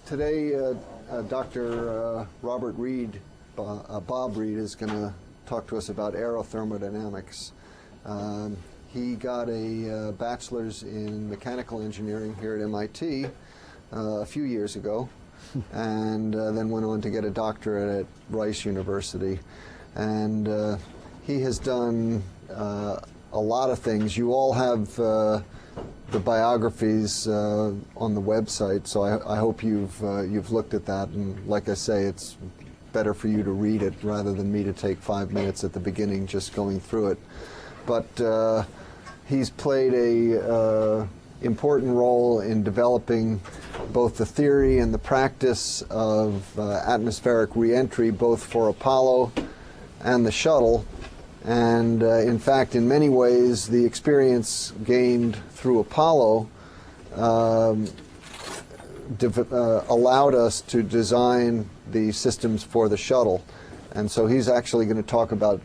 Today, Dr. Robert Reed, Bob Reed, is going to talk to us about aerothermodynamics. He got a bachelor's in mechanical engineering here at MIT a few years ago, and then went on to get a doctorate at Rice University. And he has done a lot of things. You all have the biographies on the website, so I hope you've looked at that. And like I say, it's better for you to read it rather than me to take 5 minutes at the beginning just going through it. But he's played a important role in developing both the theory and the practice of atmospheric reentry, both for Apollo and the shuttle. And in fact, in many ways, the experience gained through Apollo allowed us to design the systems for the shuttle. And so he's actually going to talk about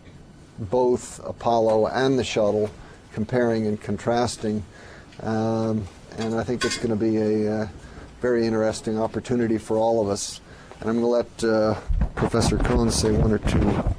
both Apollo and the shuttle, comparing and contrasting. And I think it's going to be a very interesting opportunity for all of us. And I'm going to let Professor Cohn say one or two words.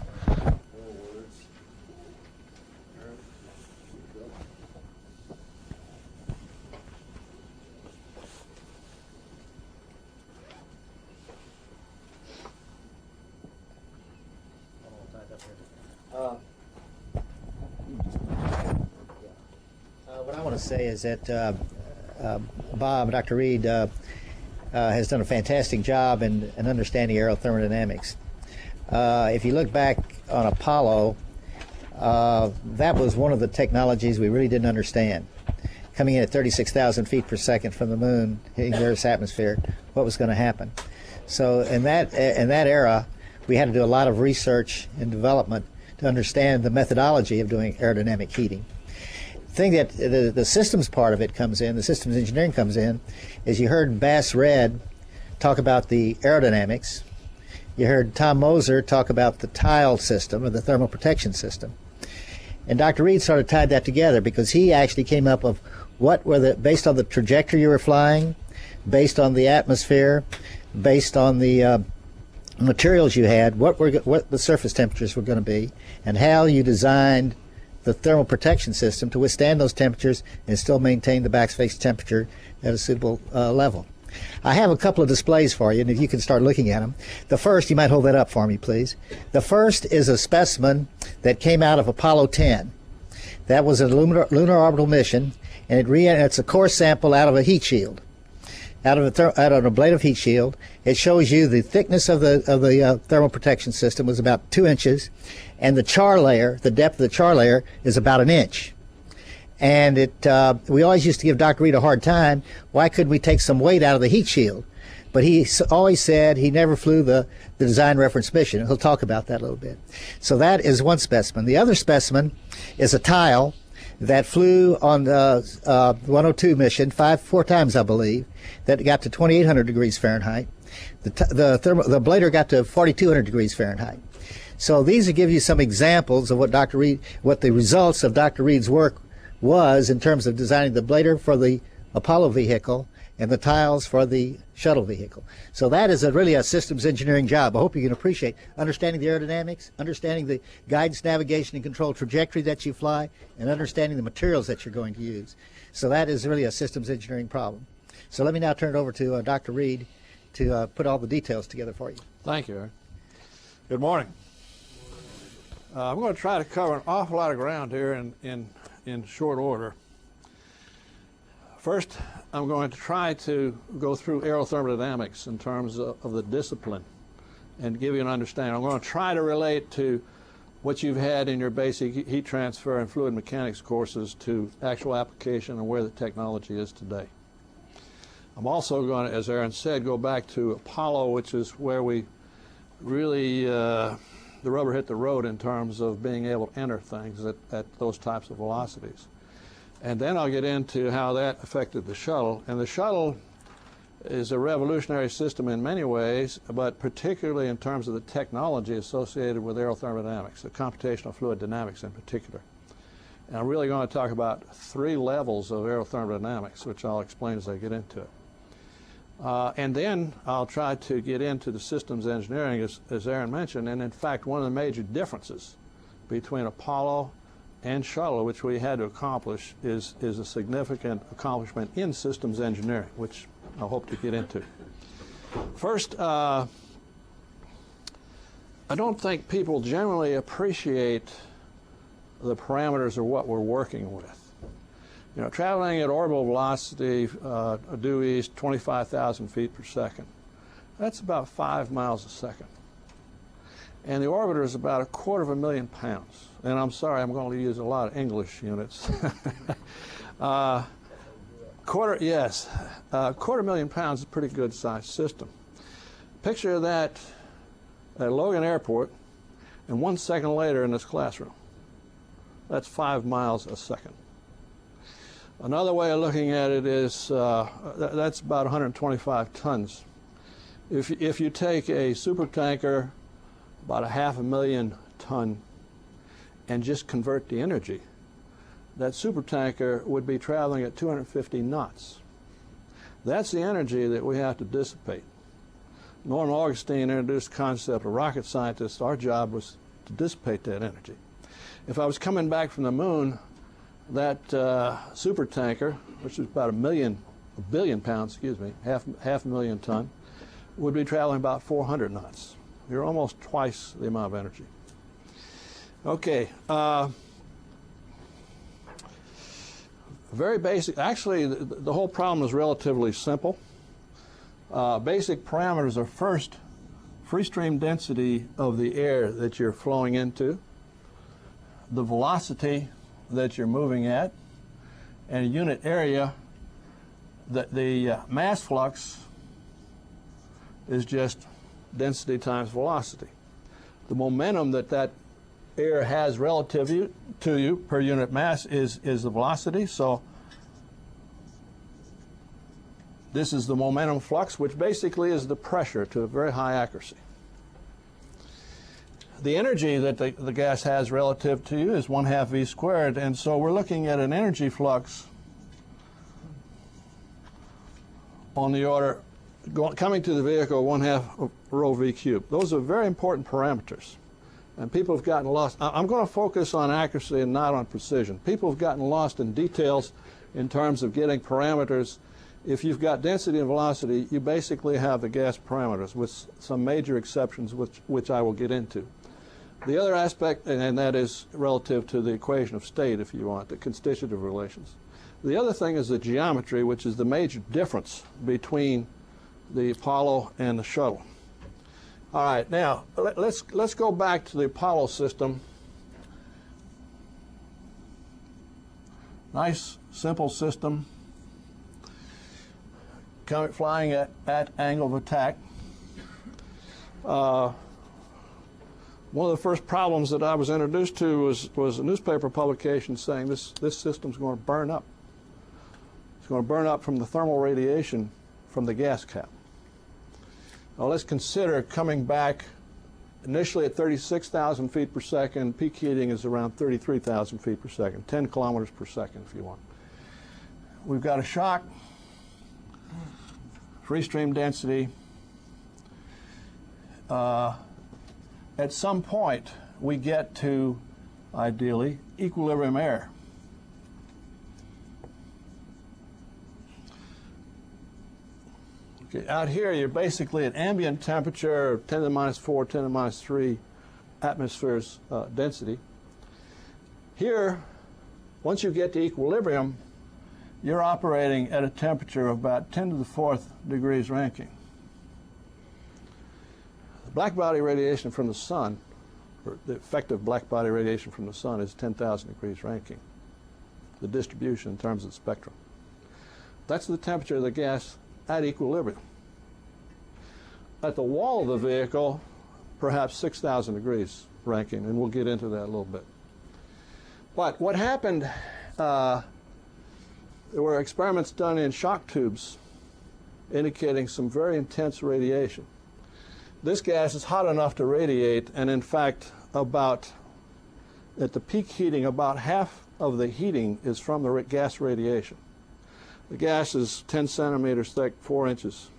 What I want to say is that Bob, Dr. Reed, has done a fantastic job in understanding aerothermodynamics. If you look back on Apollo, that was one of the technologies we really didn't understand. Coming in at 36,000 feet per second from the moon, hitting the Earth's atmosphere, what was going to happen? So in that era, we had to do a lot of research and development to understand the methodology of doing aerodynamic heating. The thing that the systems part of it comes in, the systems engineering comes in, is you heard Bass Red talk about the aerodynamics. You heard Tom Moser talk about the tile system, or the thermal protection system. And Dr. Reed sort of tied that together because he actually came up with what were based on the trajectory you were flying, based on the atmosphere, based on the materials you had, what the surface temperatures were going to be, and how you designed the thermal protection system to withstand those temperatures and still maintain the backspace temperature at a suitable level. I have a couple of displays for you, and if you can start looking at them. The first, you might hold that up for me, please. The first is a specimen that came out of Apollo 10. That was a lunar orbital mission, and it's a core sample out of a heat shield. Out of an ablative heat shield. It shows you the thickness of the thermal protection system was about 2 inches, and the char layer, the depth of the char layer, is about 1 inch. And we always used to give Dr. Reed a hard time. Why couldn't we take some weight out of the heat shield? But he always said he never flew the design reference mission. He'll talk about that a little bit. So that is one specimen. The other specimen is a tile that flew on the 102 mission four times, I believe, that got to 2,800 degrees Fahrenheit. The blader got to 4,200 degrees Fahrenheit. So these will give you some examples of what the results of Dr. Reed's work was in terms of designing the blader for the Apollo vehicle and the tiles for the shuttle vehicle. So that is really a systems engineering job. I hope you can appreciate understanding the aerodynamics, understanding the guidance, navigation, and control trajectory that you fly, and understanding the materials that you're going to use. So that is really a systems engineering problem. So let me now turn it over to Dr. Reed to put all the details together for you. Thank you, Eric. Good morning. I'm going to try to cover an awful lot of ground here in short order. First, I'm going to try to go through aerothermodynamics in terms of the discipline and give you an understanding. I'm going to try to relate to what you've had in your basic heat transfer and fluid mechanics courses to actual application and where the technology is today. I'm also going to, as Aaron said, go back to Apollo, which is where we really, the rubber hit the road in terms of being able to enter things at those types of velocities. And then I'll get into how that affected the shuttle. And the shuttle is a revolutionary system in many ways, but particularly in terms of the technology associated with aerothermodynamics, the computational fluid dynamics in particular. And I'm really going to talk about 3 levels of aerothermodynamics, which I'll explain as I get into it. And then I'll try to get into the systems engineering, as Aaron mentioned. And in fact, one of the major differences between Apollo and Shuttle, which we had to accomplish, is a significant accomplishment in systems engineering, which I hope to get into. First, I don't think people generally appreciate the parameters of what we're working with. You know, traveling at orbital velocity due east, 25,000 feet per second, that's about 5 miles a second. And the orbiter is about 250,000 pounds. And I'm sorry, I'm going to use a lot of English units. Quarter million pounds is a pretty good sized system. Picture that at Logan Airport, and 1 second later in this classroom. That's 5 miles a second. Another way of looking at it is that's about 125 tons. If you take a supertanker, about 500,000 ton, and just convert the energy, that supertanker would be traveling at 250 knots. That's the energy that we have to dissipate. Norman Augustine introduced the concept of rocket scientists. Our job was to dissipate that energy. If I was coming back from the moon, that supertanker, which is about a billion pounds, half a million ton, would be traveling about 400 knots. You're almost twice the amount of energy. Okay. Very basic. Actually, the whole problem is relatively simple. Basic parameters are first, free stream density of the air that you're flowing into, the velocity that you're moving at, and a unit area. That the mass flux is just density times velocity. The momentum that air has relative to you per unit mass is the velocity. So this is the momentum flux, which basically is the pressure to a very high accuracy. The energy that the gas has relative to you is 1/2 v squared, and so we're looking at an energy flux on the order coming to the vehicle 1/2 rho v cubed. Those are very important parameters, and people have gotten lost. I'm going to focus on accuracy and not on precision. People have gotten lost in details in terms of getting parameters. If you've got density and velocity, you basically have the gas parameters, with some major exceptions, which I will get into. The other aspect, and that is relative to the equation of state, if you want, the constitutive relations. The other thing is the geometry, which is the major difference between the Apollo and the shuttle. All right, now let's go back to the Apollo system. Nice, simple system, flying at angle of attack. One of the first problems that I was introduced to was a newspaper publication saying this system's going to burn up. It's going to burn up from the thermal radiation from the gas cap. Now let's consider coming back initially at 36,000 feet per second. Peak heating is around 33,000 feet per second, 10 kilometers per second if you want. We've got a shock, free stream density. At some point, we get to, ideally, equilibrium air. Okay, out here, you're basically at ambient temperature, 10 to the minus 4, 10 to the minus 3 atmospheres density. Here, once you get to equilibrium, you're operating at a temperature of about 10 to the 4th degrees Rankine. Black body radiation from the sun, or the effective black body radiation from the sun, is 10,000 degrees Rankine, the distribution in terms of the spectrum. That's the temperature of the gas at equilibrium. At the wall of the vehicle, perhaps 6,000 degrees Rankine, and we'll get into that a little bit. But what happened, there were experiments done in shock tubes indicating some very intense radiation. This gas is hot enough to radiate, and in fact, at the peak heating, about half of the heating is from the gas radiation. The gas is 10 centimeters thick, 4 inches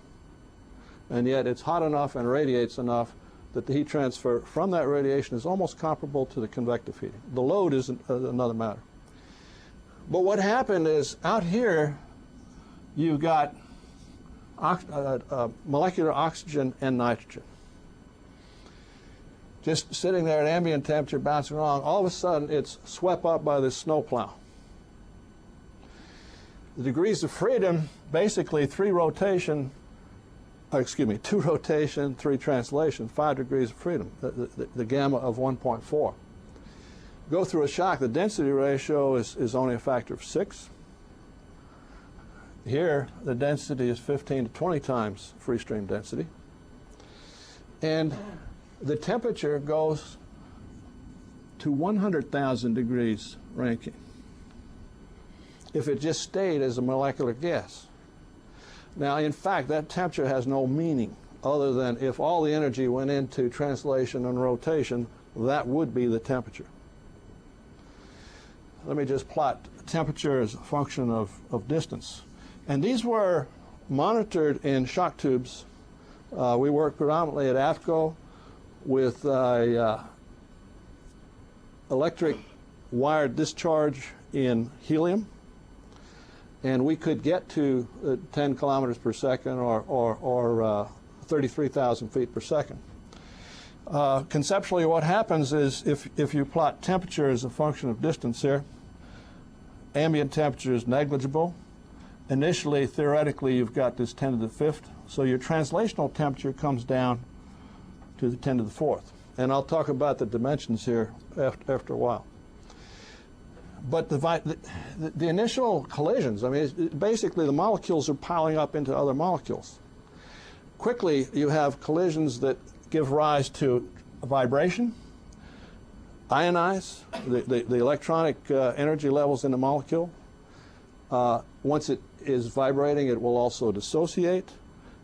and yet it's hot enough and radiates enough that the heat transfer from that radiation is almost comparable to the convective heating. The load is another matter. But what happened is, out here, you've got molecular oxygen and nitrogen just sitting there at ambient temperature, bouncing along. All of a sudden, it's swept up by this snowplow. The degrees of freedom, basically 2 rotation, 3 translation, 5 degrees of freedom, the gamma of 1.4. Go through a shock, the density ratio is only a factor of 6. Here, the density is 15 to 20 times free stream density. And the temperature goes to 100,000 degrees Rankine if it just stayed as a molecular gas. Now, in fact, that temperature has no meaning other than if all the energy went into translation and rotation, that would be the temperature. Let me just plot temperature as a function of distance. And these were monitored in shock tubes. We worked predominantly at AFCO with electric wired discharge in helium, and we could get to 10 kilometers per second or 33,000 feet per second. Conceptually, what happens is if you plot temperature as a function of distance here, ambient temperature is negligible. Initially, theoretically, you've got this 10 to the 5th, so your translational temperature comes down to the 10 to the 4th. And I'll talk about the dimensions here after a while. But the initial collisions, I mean, basically the molecules are piling up into other molecules. Quickly, you have collisions that give rise to vibration, ionize, the electronic energy levels in the molecule. Once it is vibrating, it will also dissociate.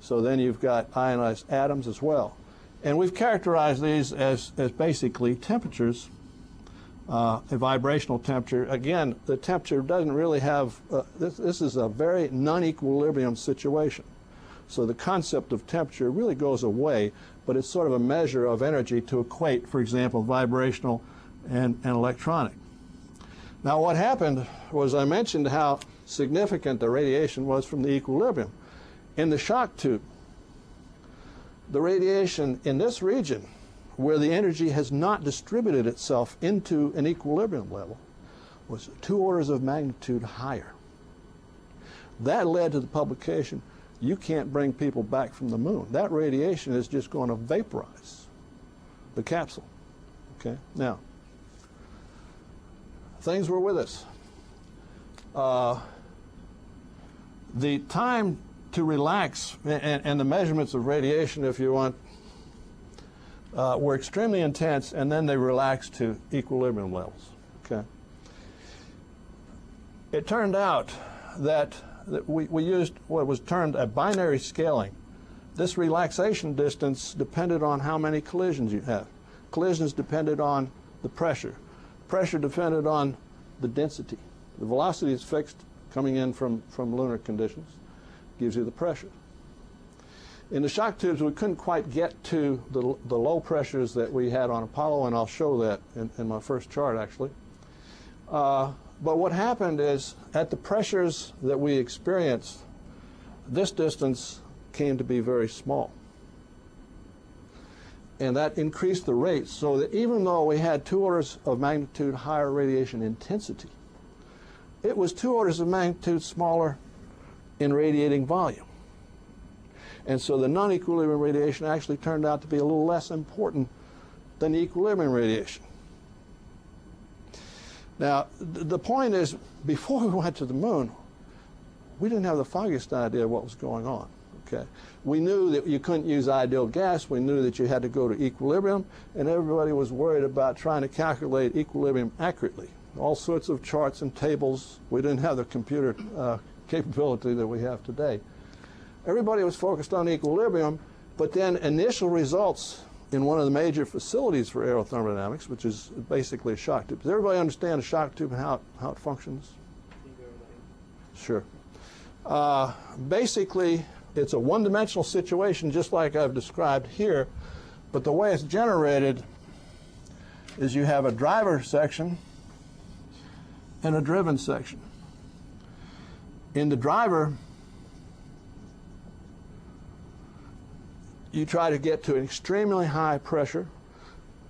So then you've got ionized atoms as well. And we've characterized these as basically temperatures, a vibrational temperature. Again, the temperature doesn't really have, this is a very non-equilibrium situation. So the concept of temperature really goes away, but it's sort of a measure of energy to equate, for example, vibrational and electronic. Now what happened was I mentioned how significant the radiation was from the equilibrium. In the shock tube, the radiation in this region, where the energy has not distributed itself into an equilibrium level, was 2 orders of magnitude higher. That led to the publication, you can't bring people back from the moon. That radiation is just going to vaporize the capsule. Okay, now, things were with us. The time to relax and the measurements of radiation, if you want, were extremely intense, and then they relaxed to equilibrium levels. Okay. It turned out that we used what was termed a binary scaling. This relaxation distance depended on how many collisions you have. Collisions depended on the pressure. Pressure depended on the density. The velocity is fixed coming in from lunar conditions. Gives you the pressure. In the shock tubes, we couldn't quite get to the low pressures that we had on Apollo, and I'll show that in my first chart, actually. But what happened is, at the pressures that we experienced, this distance came to be very small. And that increased the rate, so that even though we had 2 orders of magnitude higher radiation intensity, it was 2 orders of magnitude smaller in radiating volume. And so the non-equilibrium radiation actually turned out to be a little less important than the equilibrium radiation. Now, the point is, before we went to the moon, we didn't have the foggiest idea of what was going on. Okay. We knew that you couldn't use ideal gas. We knew that you had to go to equilibrium, and everybody was worried about trying to calculate equilibrium accurately. All sorts of charts and tables. We didn't have the computer capability that we have today. Everybody was focused on equilibrium, but then initial results in one of the major facilities for aerothermodynamics, which is basically a shock tube. Does everybody understand a shock tube and how it functions? Sure. Basically, it's a one-dimensional situation just like I've described here, but the way it's generated is you have a driver section and a driven section. In the driver, you try to get to an extremely high pressure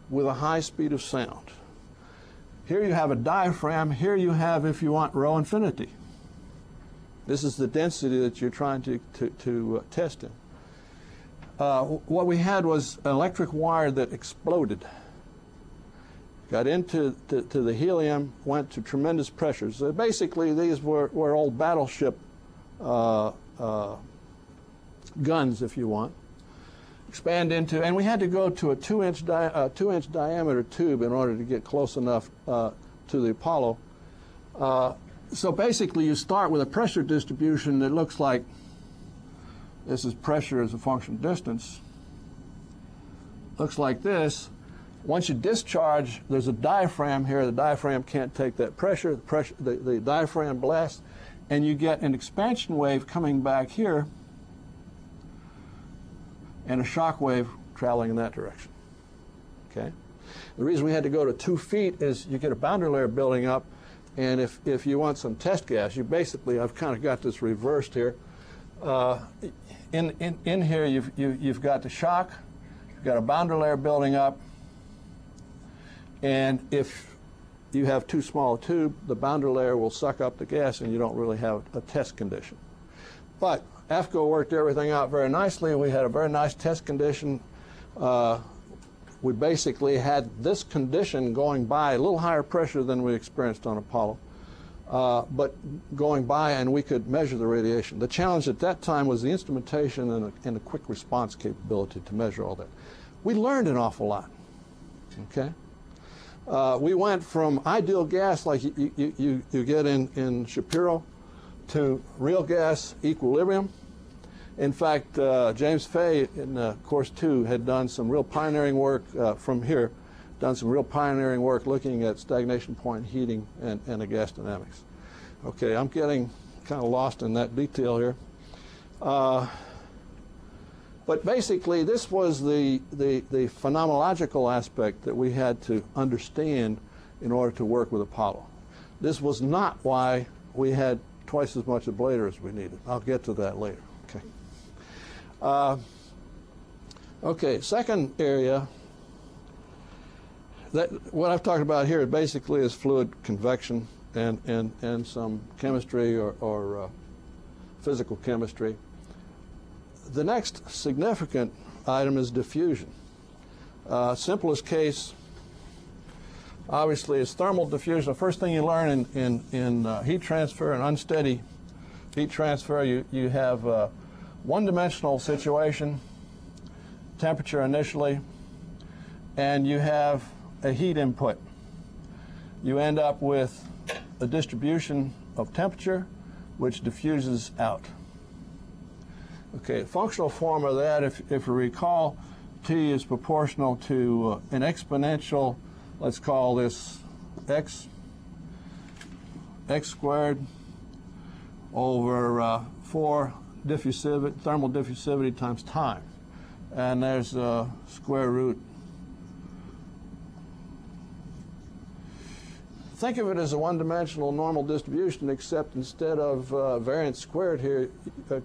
with a high speed of sound. Here you have a diaphragm. Here you have, if you want, rho infinity. This is the density that you're trying to test in. What we had was an electric wire that exploded. Got into the helium, went to tremendous pressures. So basically, these were old battleship guns, if you want. Expand into, and we had to go to a 2-inch diameter tube in order to get close enough to the Apollo. So basically, you start with a pressure distribution that looks like this is pressure as a function of distance. Looks like this. Once you discharge, there's a diaphragm here. The diaphragm can't take that pressure. The diaphragm blasts, and you get an expansion wave coming back here and a shock wave traveling in that direction. Okay? The reason we had to go to 2 feet is you get a boundary layer building up, and if you want some test gas, you basically, I've kind of got this reversed here. In here, you've got the shock, you've got a boundary layer building up, and if you have too small a tube, the boundary layer will suck up the gas, and you don't really have a test condition. But AFCO worked everything out very nicely. We had a very nice test condition. We basically had this condition going by a little higher pressure than we experienced on Apollo, but going by, and we could measure the radiation. The challenge at that time was the instrumentation and a quick response capability to measure all that. We learned an awful lot. Okay, we went from ideal gas like you get in Shapiro to real gas equilibrium. In fact, James Fay in course 2 had done some real pioneering work from here, done some real pioneering work looking at stagnation point heating and the gas dynamics. Okay, I'm getting kind of lost in that detail here. But basically, this was the phenomenological aspect that we had to understand in order to work with Apollo. This was not why we had twice as much ablator as we needed. I'll get to that later. Okay. Okay, second area, what I've talked about here basically is fluid convection and some chemistry or physical chemistry. The next significant item is diffusion. Simplest case, obviously, is thermal diffusion. The first thing you learn in heat transfer and unsteady heat transfer, you have a one-dimensional situation, temperature initially, and you have a heat input. You end up with a distribution of temperature which diffuses out. Okay, functional form of that, if you recall, T is proportional to an exponential, let's call this x squared over 4 thermal diffusivity times time. And there's a square root. Think of it as a one-dimensional normal distribution, except instead of variance squared here,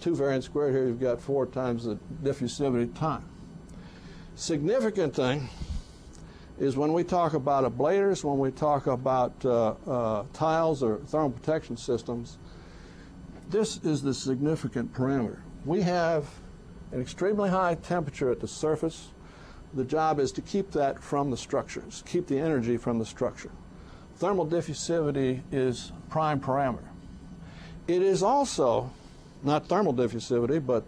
2 variance squared here, you've got 4 times the diffusivity time. Significant thing is when we talk about ablators, when we talk about tiles or thermal protection systems, this is the significant parameter. We have an extremely high temperature at the surface. The job is to keep that from the structures, keep the energy from the structure. Thermal diffusivity is prime parameter. It is also not thermal diffusivity, but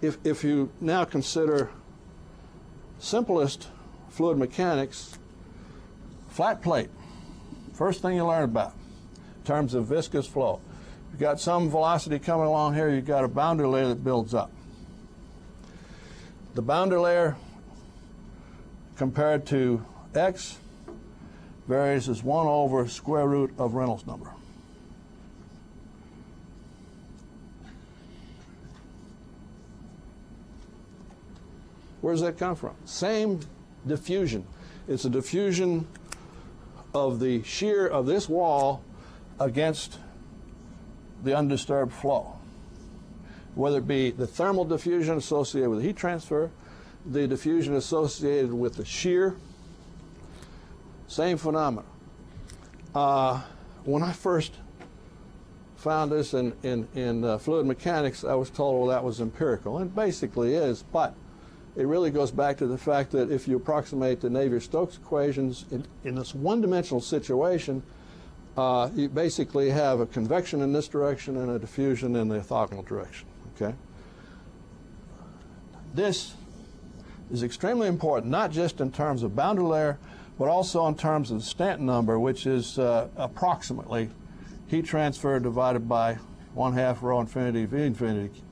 if you now consider simplest fluid mechanics, flat plate, first thing you learn about in terms of viscous flow. You've got some velocity coming along here, you've got a boundary layer that builds up. The boundary layer compared to x varies as 1 over square root of Reynolds number. Where does that come from? Same diffusion. It's a diffusion of the shear of this wall against the undisturbed flow. Whether it be the thermal diffusion associated with heat transfer, the diffusion associated with the shear, same phenomena. When I first found this in fluid mechanics, I was told, well, that was empirical, and it basically is, but it really goes back to the fact that if you approximate the Navier-Stokes equations in this one-dimensional situation, you basically have a convection in this direction and a diffusion in the orthogonal direction. Okay? This is extremely important, not just in terms of boundary layer, but also in terms of the Stanton number, which is approximately heat transfer divided by 1/2 rho infinity V infinity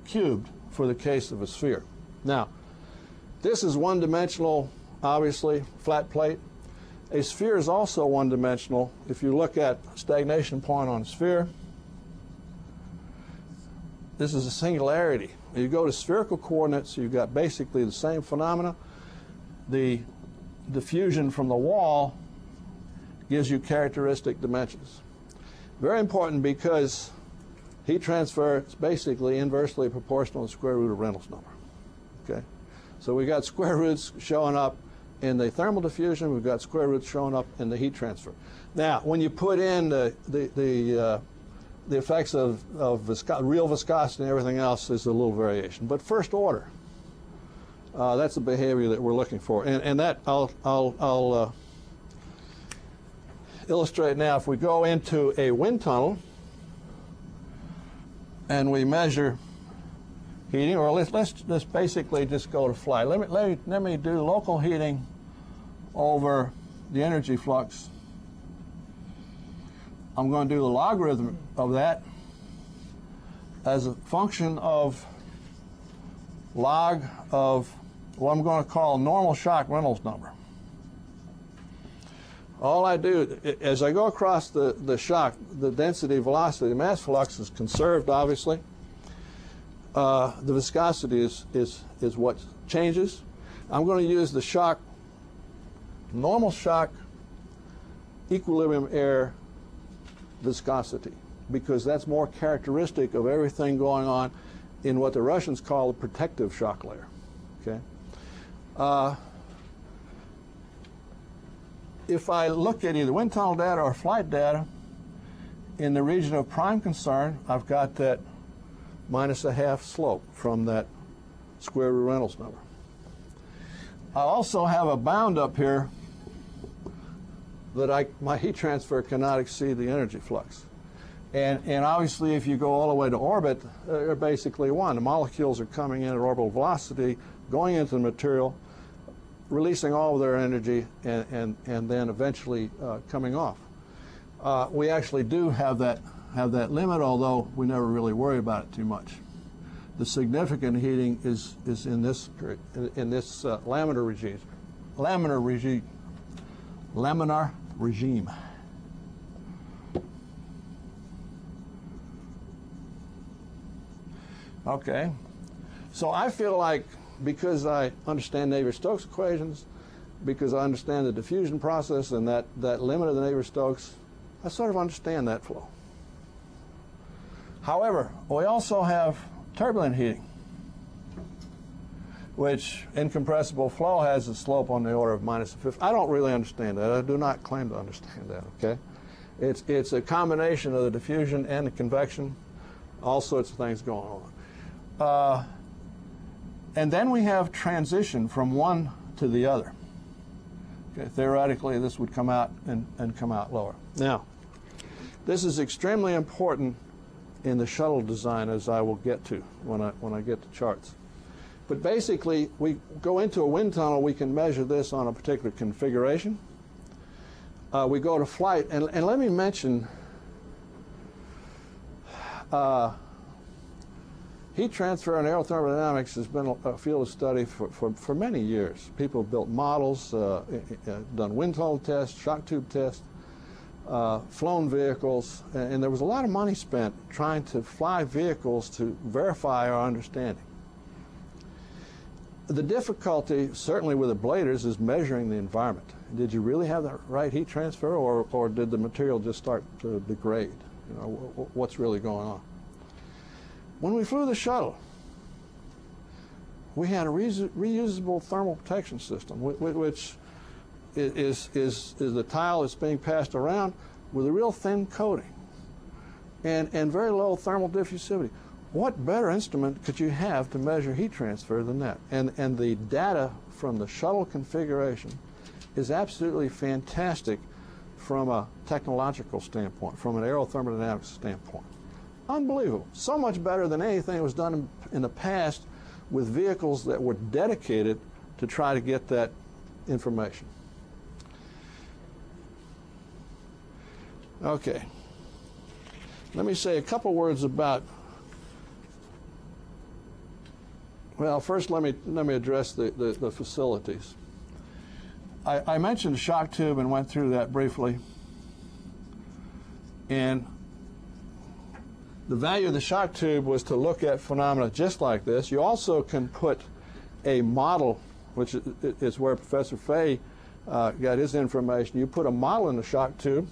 cubed for the case of a sphere. Now, this is one-dimensional, obviously, flat plate. A sphere is also one-dimensional. If you look at stagnation point on a sphere, this is a singularity. You go to spherical coordinates, you've got basically the same phenomena. The diffusion from the wall gives you characteristic dimensions. Very important because heat transfer is basically inversely proportional to the square root of Reynolds number. Okay? So we've got square roots showing up in the thermal diffusion, we've got square roots showing up in the heat transfer. Now, when you put in the effects of real viscosity and everything else, there's a little variation. But first order, that's the behavior that we're looking for. And that I'll illustrate now. If we go into a wind tunnel and we measure heating, or let's basically just go to flight. Let me do local heating over the energy flux. I'm going to do the logarithm of that as a function of log of what I'm going to call normal shock Reynolds number. All I do, as I go across the shock, the density, velocity, the mass flux is conserved, obviously. The viscosity is what changes. I'm going to use the shock, normal shock, equilibrium air viscosity, because that's more characteristic of everything going on in what the Russians call a protective shock layer. Okay. If I look at either wind tunnel data or flight data, in the region of prime concern, I've got that -1/2 slope from that square root Reynolds number. I also have a bound up here that my heat transfer cannot exceed the energy flux. And obviously, if you go all the way to orbit, they're basically one. The molecules are coming in at orbital velocity, going into the material, releasing all of their energy, and then eventually coming off. We actually do have that limit, although we never really worry about it too much. The significant heating is in this laminar regime. Laminar regime. Okay, so I feel like because I understand Navier-Stokes equations, because I understand the diffusion process and that limit of the Navier-Stokes, I sort of understand that flow. However, we also have turbulent heating, which incompressible flow has a slope on the order of -1/5. I don't really understand that. I do not claim to understand that, okay? It's a combination of the diffusion and the convection, all sorts of things going on. And then we have transition from one to the other. Okay, theoretically, this would come out and come out lower. Now, this is extremely important in the shuttle design, as I will get to when I get to charts. But basically, we go into a wind tunnel, we can measure this on a particular configuration. We go to flight, and let me mention heat transfer and aerothermodynamics has been a field of study for many years. People have built models, done wind tunnel tests, shock tube tests, flown vehicles, and there was a lot of money spent trying to fly vehicles to verify our understanding. The difficulty, certainly with ablators, is measuring the environment. Did you really have the right heat transfer, or did the material just start to degrade? You know, what's really going on? When we flew the shuttle, we had a reusable thermal protection system, which is the tile that's being passed around with a real thin coating and very low thermal diffusivity. What better instrument could you have to measure heat transfer than that? And the data from the shuttle configuration is absolutely fantastic from a technological standpoint, from an aerothermodynamics standpoint. Unbelievable. So much better than anything that was done in the past with vehicles that were dedicated to try to get that information. Okay. Let me say a couple words about, well, first let me address the facilities. I mentioned the shock tube and went through that briefly. And the value of the shock tube was to look at phenomena just like this. You also can put a model, which is where Professor Fay got his information. You put a model in the shock tube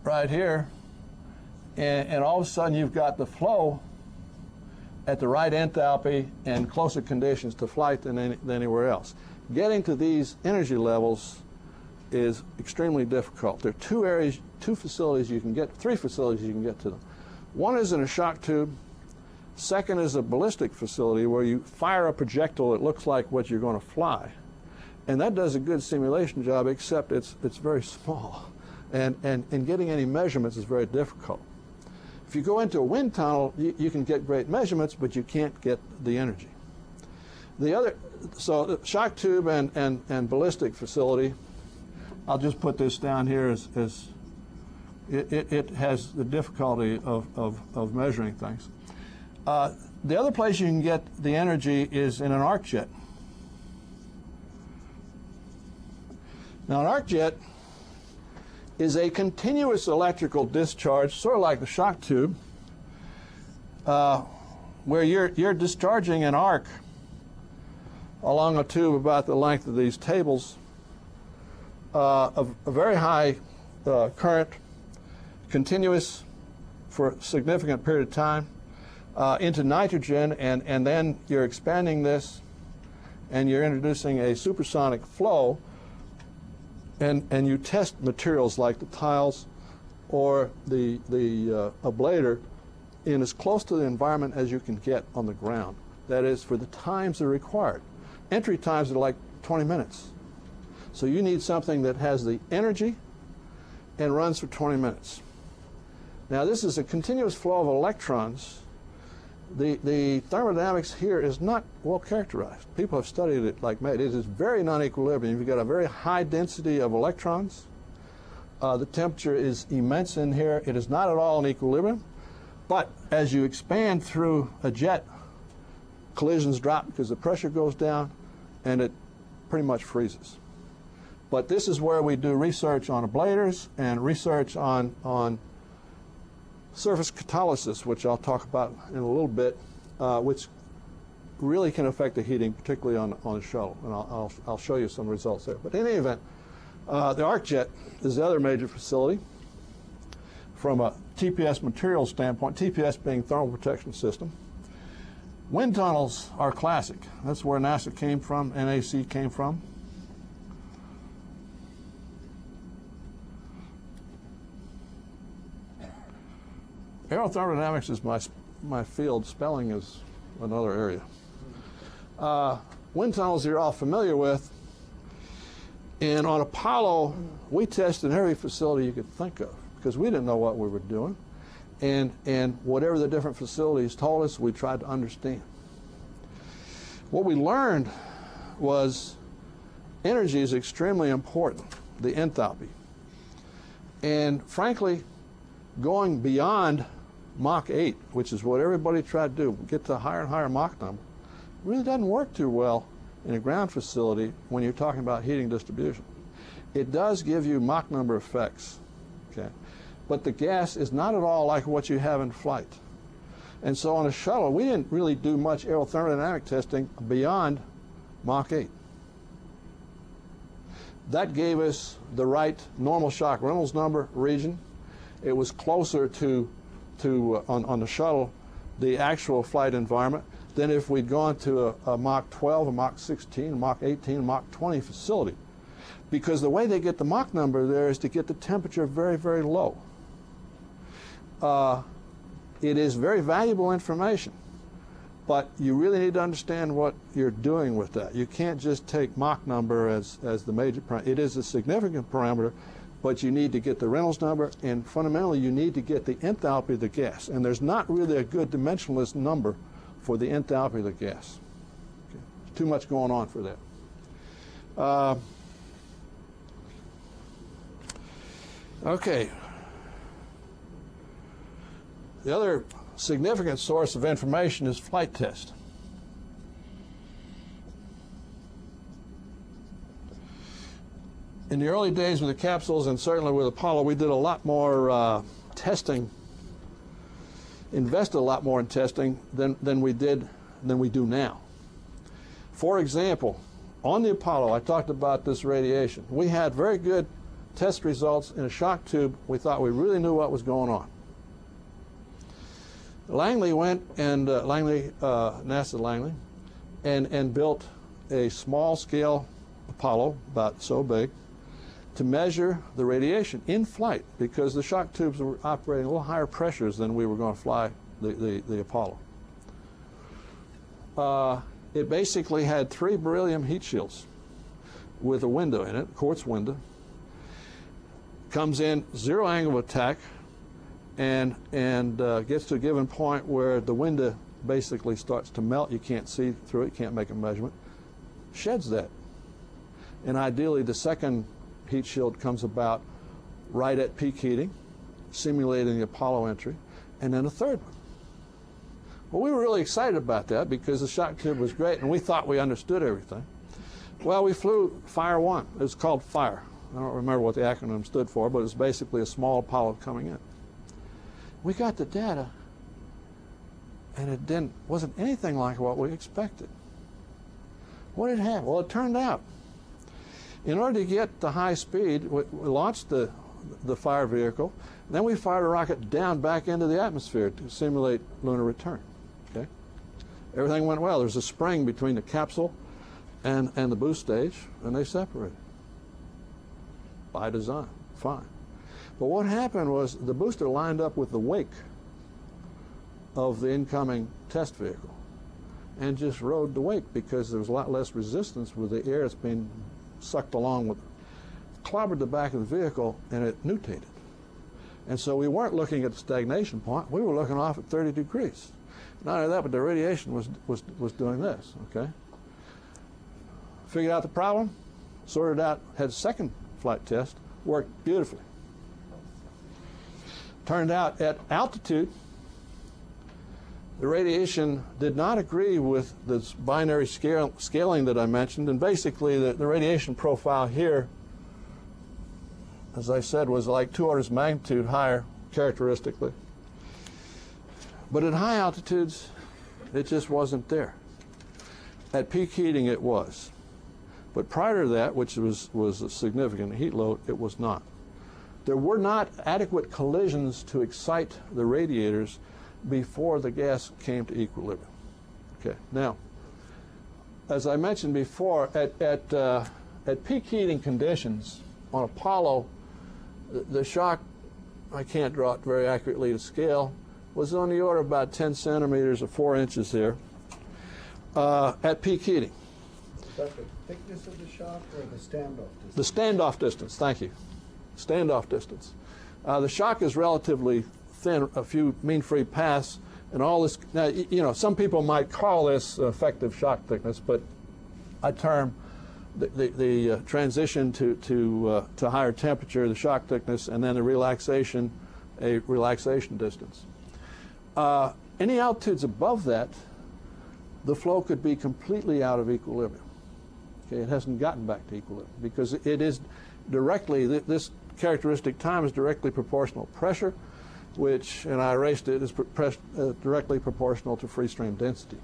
right here, and all of a sudden you've got the flow at the right enthalpy and closer conditions to flight than anywhere else. Getting to these energy levels is extremely difficult. There are three facilities you can get to them. One is in a shock tube. Second is a ballistic facility where you fire a projectile that looks like what you're going to fly. And that does a good simulation job, except it's very small. And getting any measurements is very difficult. If you go into a wind tunnel, you can get great measurements, but you can't get the energy. So the shock tube and ballistic facility, I'll just put this down here as it has the difficulty of measuring things. The other place you can get the energy is in an arc jet. Now an arc jet is a continuous electrical discharge, sort of like the shock tube, where you're discharging an arc along a tube about the length of these tables of a very high current, continuous for a significant period of time, into nitrogen, and then you're expanding this and you're introducing a supersonic flow, and you test materials like the tiles or the ablator in as close to the environment as you can get on the ground. That is, for the times that are required. Entry times are like 20 minutes. So you need something that has the energy and runs for 20 minutes. Now this is a continuous flow of electrons. The thermodynamics here is not well characterized. People have studied it like mad. It is very non-equilibrium. You've got a very high density of electrons. The temperature is immense in here. It is not at all in equilibrium. But as you expand through a jet, collisions drop because the pressure goes down, and it pretty much freezes. But this is where we do research on ablators and research on surface catalysis, which I'll talk about in a little bit, which really can affect the heating, particularly on the shuttle. And I'll show you some results there. But in any event, the arc jet is the other major facility from a TPS material standpoint, TPS being thermal protection system. Wind tunnels are classic. That's where NASA came from, NAC came from. Aerothermodynamics is my field. Spelling is another area. Wind tunnels you're all familiar with. And on Apollo, we tested every facility you could think of because we didn't know what we were doing. And whatever the different facilities told us, we tried to understand. What we learned was energy is extremely important, the enthalpy. And frankly, going beyond Mach 8, which is what everybody tried to do, get to a higher and higher Mach number, really doesn't work too well in a ground facility when you're talking about heating distribution. It does give you Mach number effects, okay? But the gas is not at all like what you have in flight. And so on a shuttle, we didn't really do much aerothermodynamic testing beyond Mach 8. That gave us the right normal shock Reynolds number region. It was closer to on the shuttle, the actual flight environment, than if we'd gone to a Mach 12, a Mach 16, a Mach 18, a Mach 20 facility. Because the way they get the Mach number there is to get the temperature very, very low. It is very valuable information, but you really need to understand what you're doing with that. You can't just take Mach number as the major parameter. It is a significant parameter, but you need to get the Reynolds number, and fundamentally you need to get the enthalpy of the gas. And there's not really a good dimensionless number for the enthalpy of the gas. Okay. There's too much going on for that. Okay. The other significant source of information is flight test. In the early days with the capsules, and certainly with Apollo, we did a lot more testing, invested a lot more in testing than we do now. For example, on the Apollo, I talked about this radiation. We had very good test results in a shock tube. We thought we really knew what was going on. Langley went and NASA Langley, and built a small-scale Apollo, about so big, to measure the radiation in flight, because the shock tubes were operating a little higher pressures than we were going to fly the Apollo. It basically had 3 beryllium heat shields with a window in it, quartz window. Comes in 0 angle of attack, and gets to a given point where the window basically starts to melt. You can't see through it, can't make a measurement. Sheds that. And ideally, the second heat shield comes about right at peak heating, simulating the Apollo entry, and then a third one. Well, we were really excited about that because the shock tube was great, and we thought we understood everything. Well, we flew Fire 1. It was called Fire. I don't remember what the acronym stood for, but it was basically a small Apollo coming in. We got the data, and it wasn't anything like what we expected. What did it have? Well, it turned out, in order to get the high speed, we launched the Fire vehicle, then we fired a rocket down back into the atmosphere to simulate lunar return. Okay? Everything went well. There's a spring between the capsule and the boost stage, and they separated. By design, fine. But what happened was the booster lined up with the wake of the incoming test vehicle and just rode the wake because there was a lot less resistance with the air that's being sucked along with it. Clobbered the back of the vehicle, and it nutated. And so we weren't looking at the stagnation point. We were looking off at 30 degrees. Not only that, but the radiation was doing this, okay? Figured out the problem, sorted out, had a second flight test, worked beautifully. Turned out at altitude, the radiation did not agree with this binary scaling that I mentioned, and basically the radiation profile here, as I said, was like 2 orders of magnitude higher characteristically. But at high altitudes, it just wasn't there. At peak heating, it was. But prior to that, which was a significant heat load, it was not. There were not adequate collisions to excite the radiators before the gas came to equilibrium. Okay. Now, as I mentioned before, at peak heating conditions on Apollo, the shock, I can't draw it very accurately to scale, was on the order of about 10 centimeters or 4 inches here at peak heating. Is that the thickness of the shock or the standoff distance? The standoff distance, thank you. Standoff distance. The shock is relatively thin, a few mean-free paths, and all this. Now, you know, some people might call this effective shock thickness, but I term the transition to higher temperature, the shock thickness, and then the relaxation, a relaxation distance. Any altitudes above that, the flow could be completely out of equilibrium. Okay, it hasn't gotten back to equilibrium because it is directly, this characteristic time is directly proportional to pressure, which, and I erased it, is directly proportional to free stream density.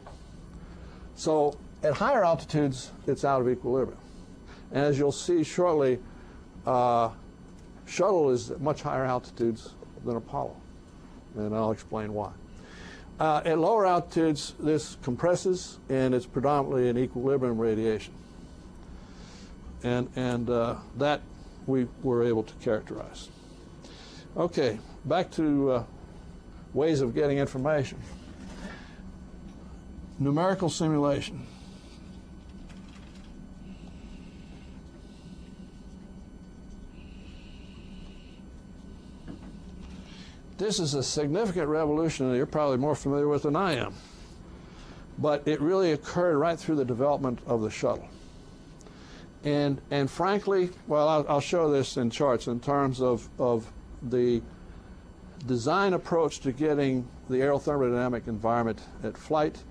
So at higher altitudes, it's out of equilibrium. And as you'll see shortly, shuttle is at much higher altitudes than Apollo, and I'll explain why. At lower altitudes, this compresses, and it's predominantly an equilibrium radiation. And that we were able to characterize. Okay, back to ways of getting information. Numerical simulation. This is a significant revolution that you're probably more familiar with than I am. But it really occurred right through the development of the shuttle. And frankly, well, I'll show this in charts in terms of the design approach to getting the aerothermodynamic environment at flight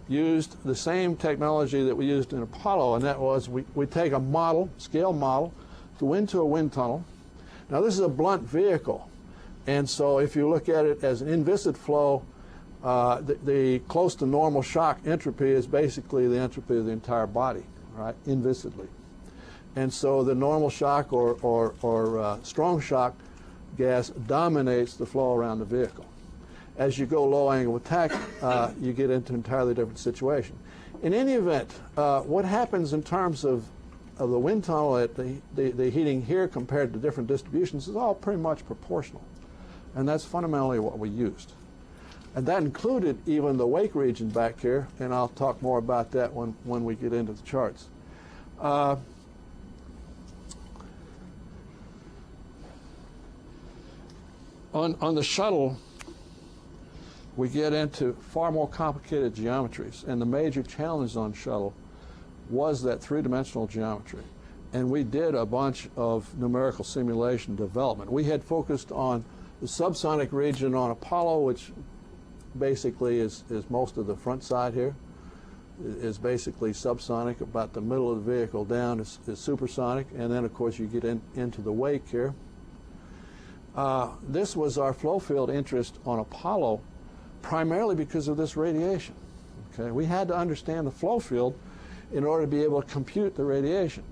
used the same technology that we used in Apollo, and that was we take a model, scale model, go into a wind tunnel. Now this is a blunt vehicle, and so if you look at it as an inviscid flow, the close to normal shock entropy is basically the entropy of the entire body, right, inviscidly. And so the normal shock or strong shock gas dominates the flow around the vehicle. As you go low angle attack, you get into an entirely different situation. In any event, what happens in terms of the wind tunnel at the heating here compared to different distributions is all pretty much proportional. And that's fundamentally what we used. And that included even the wake region back here, and I'll talk more about that when we get into the charts. On the shuttle, we get into far more complicated geometries, and the major challenge on shuttle was that three-dimensional geometry. And we did a bunch of numerical simulation development. We had focused on the subsonic region on Apollo, which basically is most of the front side here, is basically subsonic. About the middle of the vehicle down is supersonic, and then of course you get into the wake here. This was our flow field interest on Apollo primarily because of this radiation. Okay? We had to understand the flow field in order to be able to compute the radiation.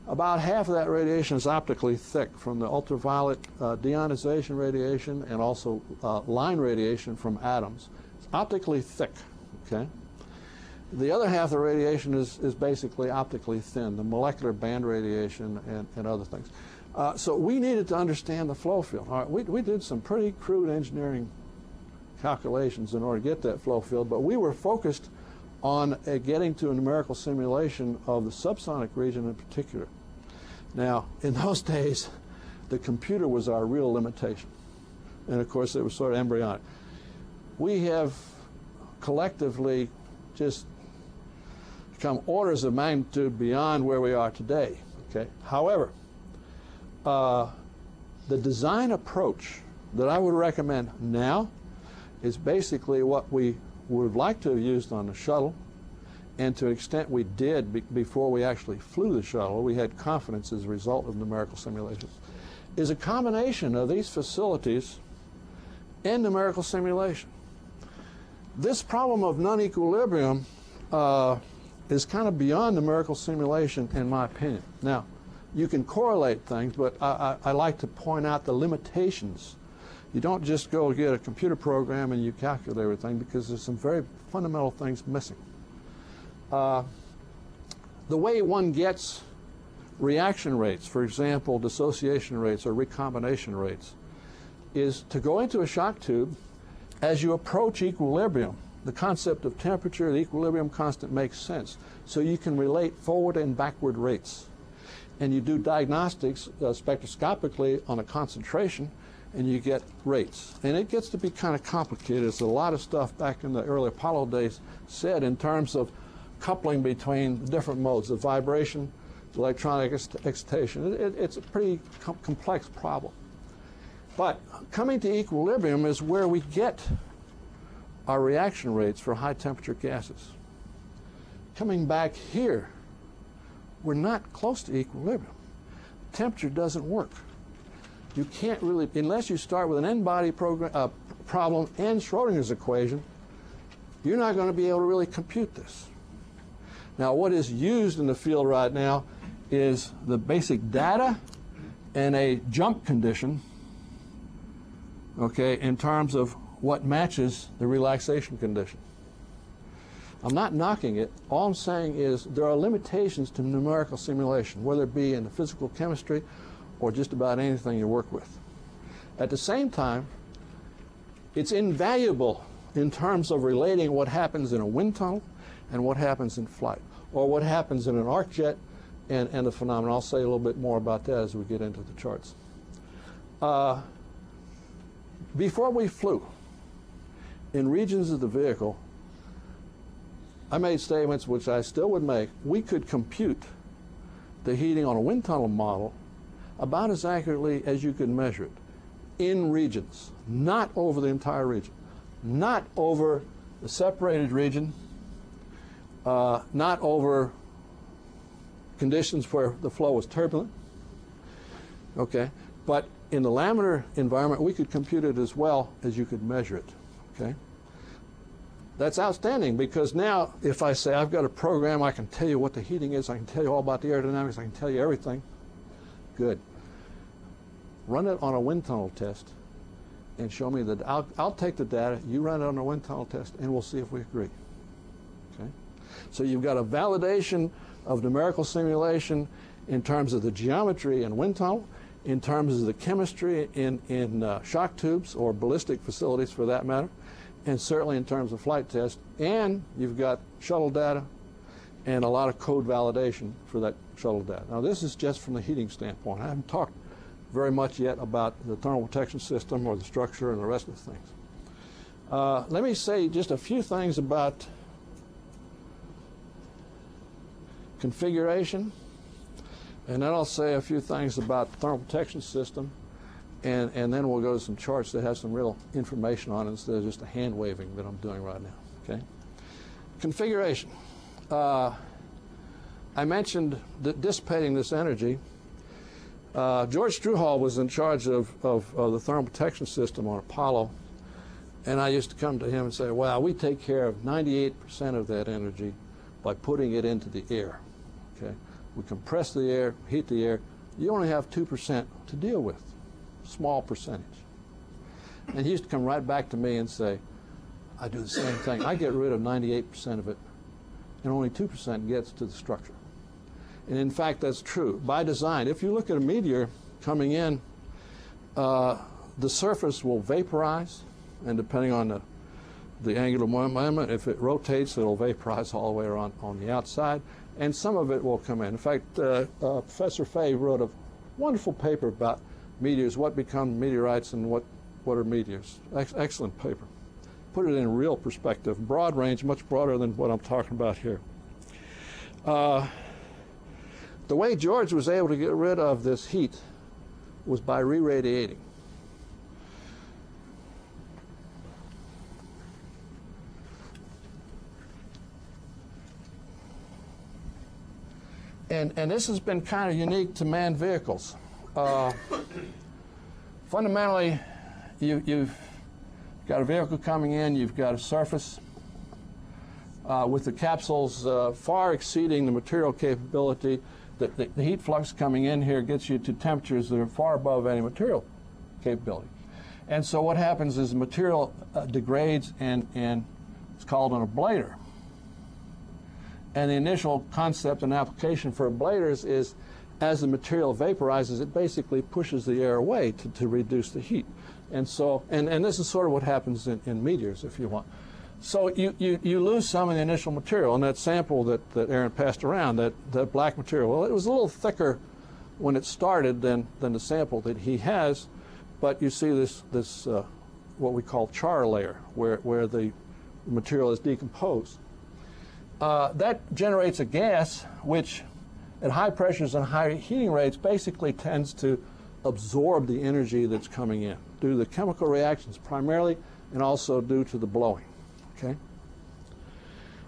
About half of that radiation is optically thick from the ultraviolet deionization radiation and also line radiation from atoms. It's optically thick. Okay? The other half of the radiation is basically optically thin, the molecular band radiation and other things. So we needed to understand the flow field. All right, we did some pretty crude engineering calculations in order to get that flow field, but we were focused on getting to a numerical simulation of the subsonic region in particular. Now, in those days, the computer was our real limitation. And of course, it was sort of embryonic. We have collectively just become orders of magnitude beyond where we are today. Okay? However, the design approach that I would recommend now is basically what we would like to have used on the shuttle, and to an extent we did before we actually flew the shuttle. We had confidence as a result of numerical simulations, is a combination of these facilities and numerical simulation. This problem of non-equilibrium is kind of beyond numerical simulation, in my opinion. Now, you can correlate things, but I like to point out the limitations. You don't just go get a computer program and you calculate everything, because there's some very fundamental things missing. The way one gets reaction rates, for example, dissociation rates or recombination rates, is to go into a shock tube. As you approach equilibrium, the concept of temperature, the equilibrium constant makes sense. So you can relate forward and backward rates. And you do diagnostics spectroscopically on a concentration, and you get rates. And it gets to be kind of complicated. There's a lot of stuff back in the early Apollo days said in terms of coupling between different modes of vibration, electronic excitation. It's a pretty complex problem. But coming to equilibrium is where we get our reaction rates for high temperature gases. Coming back here, we're not close to equilibrium. Temperature doesn't work. you can't really, unless you start with an n-body problem and Schrodinger's equation, you're not going to be able to really compute this. Now, what is used in the field right now is the basic data and a jump condition, okay, in terms of what matches the relaxation condition. I'm not knocking it. All I'm saying is there are limitations to numerical simulation, whether it be in the physical chemistry or just about anything you work with. At the same time, it's invaluable in terms of relating what happens in a wind tunnel and what happens in flight, or what happens in an arc jet and the phenomena. I'll say a little bit more about that as we get into the charts. Before we flew, in regions of the vehicle, I made statements which I still would make. We could compute the heating on a wind tunnel model about as accurately as you could measure it in regions, not over the entire region, not over the separated region, not over conditions where the flow was turbulent, okay? But in the laminar environment, we could compute it as well as you could measure it, okay? That's outstanding, because now if I say I've got a program, I can tell you what the heating is, I can tell you all about the aerodynamics, I can tell you everything. Good. Run it on a wind tunnel test and show me that. I'll take the data, you run it on a wind tunnel test, and we'll see if we agree. Okay? So you've got a validation of numerical simulation in terms of the geometry in wind tunnel, in terms of the chemistry in shock tubes or ballistic facilities for that matter, and certainly in terms of flight tests. And you've got shuttle data and a lot of code validation for that shuttle data. Now, this is just from the heating standpoint. I haven't talked very much yet about the thermal protection system or the structure and the rest of the things. Let me say just a few things about configuration, and then I'll say a few things about the thermal protection system, and then we'll go to some charts that have some real information on it instead of just a hand waving that I'm doing right now. Okay? Configuration. I mentioned that dissipating this energy. George Struhal was in charge of the thermal protection system on Apollo, and I used to come to him and say, wow, we take care of 98% of that energy by putting it into the air. Okay? We compress the air, heat the air. You only have 2% to deal with, small percentage. And he used to come right back to me and say, I do the same thing. I get rid of 98% of it, and only 2% gets to the structure. And in fact, that's true. By design, if you look at a meteor coming in, the surface will vaporize, and depending on the angular momentum, if it rotates, it'll vaporize all the way around on the outside, and some of it will come in. In fact, Professor Fay wrote a wonderful paper about meteors, what become meteorites and what are meteors. Excellent paper. Put it in real perspective, broad range, much broader than what I'm talking about here. The way George was able to get rid of this heat was by re-radiating. And this has been kind of unique to manned vehicles. Fundamentally, you've got a vehicle coming in, you've got a surface with the capsules far exceeding the material capability. The heat flux coming in here gets you to temperatures that are far above any material capability. And so what happens is the material degrades, and it's called an ablator. And the initial concept and application for ablators is as the material vaporizes, it basically pushes the air away to reduce the heat. And so, and this is sort of what happens in meteors, if you want. So you lose some of the initial material, and that sample that Aaron passed around, that black material, well, it was a little thicker when it started than the sample that he has, but you see this what we call char layer, where the material is decomposed. That generates a gas which, at high pressures and high heating rates, basically tends to absorb the energy that's coming in due to the chemical reactions primarily, and also due to the blowing. Okay?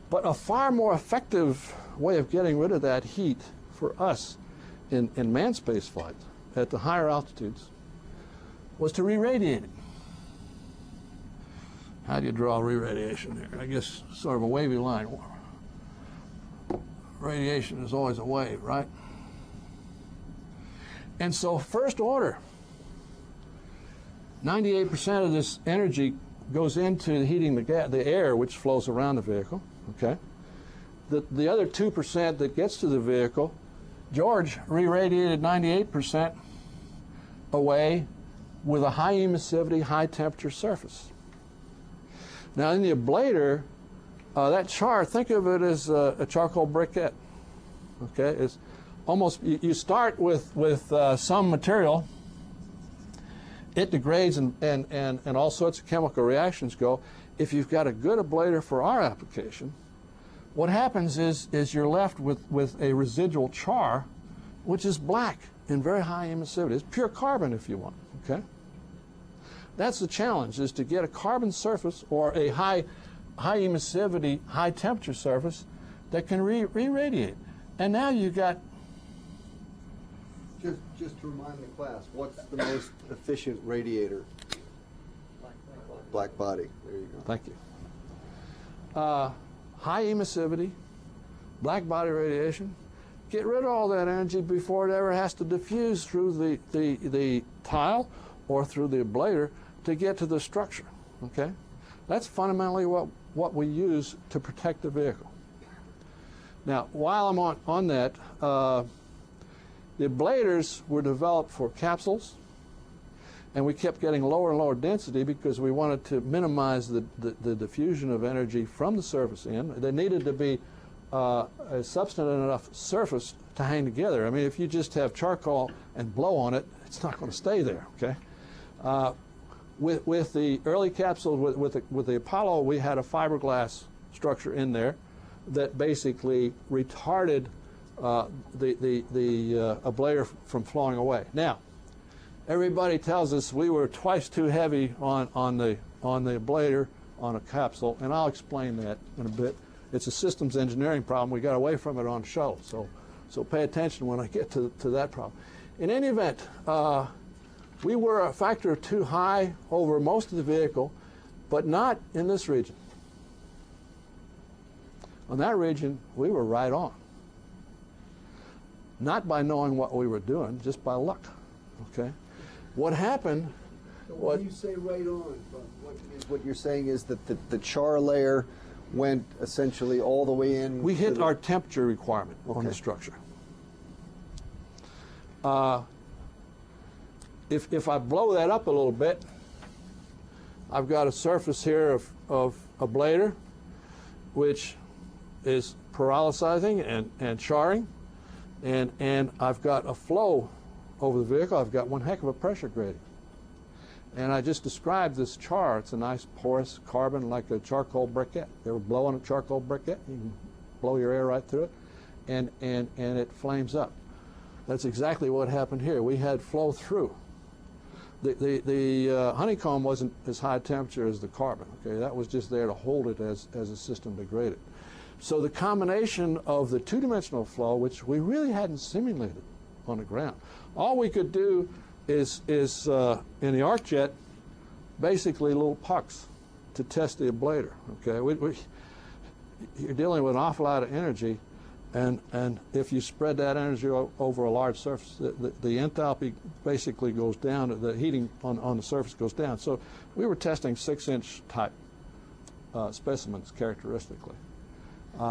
But a far more effective way of getting rid of that heat for us in manned space flight at the higher altitudes was to re-radiate it. How do you draw re-radiation here? I guess sort of a wavy line. Radiation is always a wave, right? And so first order, 98% of this energy goes into heating the air, which flows around the vehicle, okay? The other 2% that gets to the vehicle, George re-radiated 98% away with a high emissivity, high temperature surface. Now in the ablator, that char, think of it as a charcoal briquette, okay? It's almost, you start with some material, it degrades and all sorts of chemical reactions go. If you've got a good ablator for our application, what happens is you're left with a residual char, which is black in very high emissivity. It's pure carbon if you want, okay? That's the challenge, is to get a carbon surface or a high emissivity, high temperature surface that can re-radiate. And now you've got... Just to remind the class, what's the most efficient radiator? Black body. There you go. Thank you. High emissivity, black body radiation. Get rid of all that energy before it ever has to diffuse through the tile or through the ablator to get to the structure, okay? That's fundamentally what we use to protect the vehicle. Now, while I'm on that, the ablators were developed for capsules, and we kept getting lower and lower density because we wanted to minimize the diffusion of energy from the surface in. There needed to be a substantive enough surface to hang together. I mean, if you just have charcoal and blow on it, it's not going to stay there, okay? With the early capsules, with the Apollo, we had a fiberglass structure in there that basically retarded the ablator from flowing away. Now, everybody tells us we were twice too heavy on the ablator on a capsule, and I'll explain that in a bit. It's a systems engineering problem. We got away from it on shuttle, so pay attention when I get to that problem. In any event, we were a factor of 2 high over most of the vehicle, but not in this region. On that region, we were right on. Not by knowing what we were doing, just by luck, okay? What happened... So when you say right on, what you're saying is that the char layer went essentially all the way in... We hit our temperature requirement on the structure. If I blow that up a little bit, I've got a surface here of ablator, which is pyrolyzing and charring, and I've got a flow over the vehicle. I've got one heck of a pressure gradient. And I just described this char. It's a nice porous carbon like a charcoal briquette. You ever blow on a charcoal briquette? You can blow your air right through it, and it flames up. That's exactly what happened here. We had flow through. The honeycomb wasn't as high temperature as the carbon. Okay, that was just there to hold it as a system degraded. So the combination of the two-dimensional flow, which we really hadn't simulated on the ground, all we could do is in the arc jet, basically little pucks to test the ablator. Okay, you're dealing with an awful lot of energy, and if you spread that energy over a large surface, the enthalpy basically goes down. The heating on the surface goes down. So we were testing 6-inch type specimens characteristically.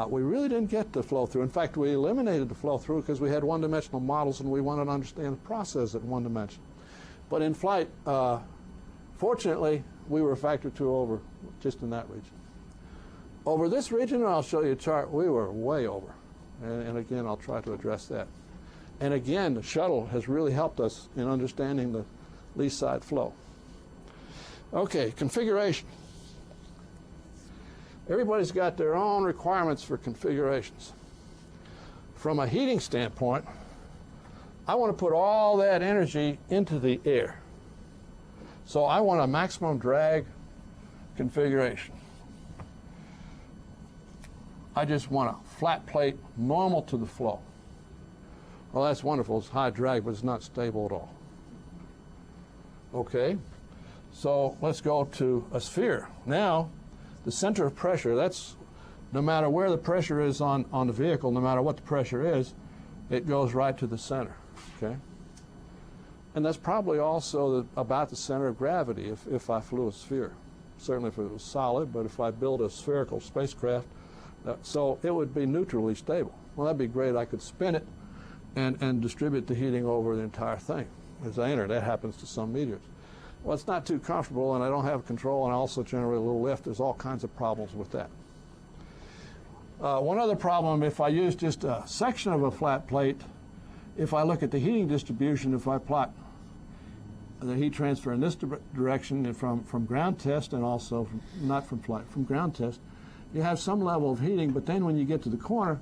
We really didn't get the flow through. In fact, we eliminated the flow through because we had one-dimensional models and we wanted to understand the process at one dimension. But in flight, fortunately, we were a factor 2 over just in that region. Over this region, and I'll show you a chart, we were way over. And again, I'll try to address that. And again, the shuttle has really helped us in understanding the lee side flow. Okay, configuration. Everybody's got their own requirements for configurations. From a heating standpoint, I want to put all that energy into the air. So I want a maximum drag configuration. I just want a flat plate normal to the flow. Well, that's wonderful. It's high drag, but it's not stable at all. Okay, so let's go to a sphere. Now, the center of pressure, that's no matter where the pressure is on the vehicle, no matter what the pressure is, it goes right to the center, okay? And that's probably also about the center of gravity if I flew a sphere. Certainly if it was solid, but if I build a spherical spacecraft, so it would be neutrally stable. Well, that'd be great. I could spin it and distribute the heating over the entire thing. As I enter, that happens to some meteors. Well, it's not too comfortable, and I don't have control, and I also generate a little lift. There's all kinds of problems with that. One other problem, if I use just a section of a flat plate, if I look at the heating distribution, if I plot the heat transfer in this direction from ground test and also not from flight, from ground test, you have some level of heating, but then when you get to the corner,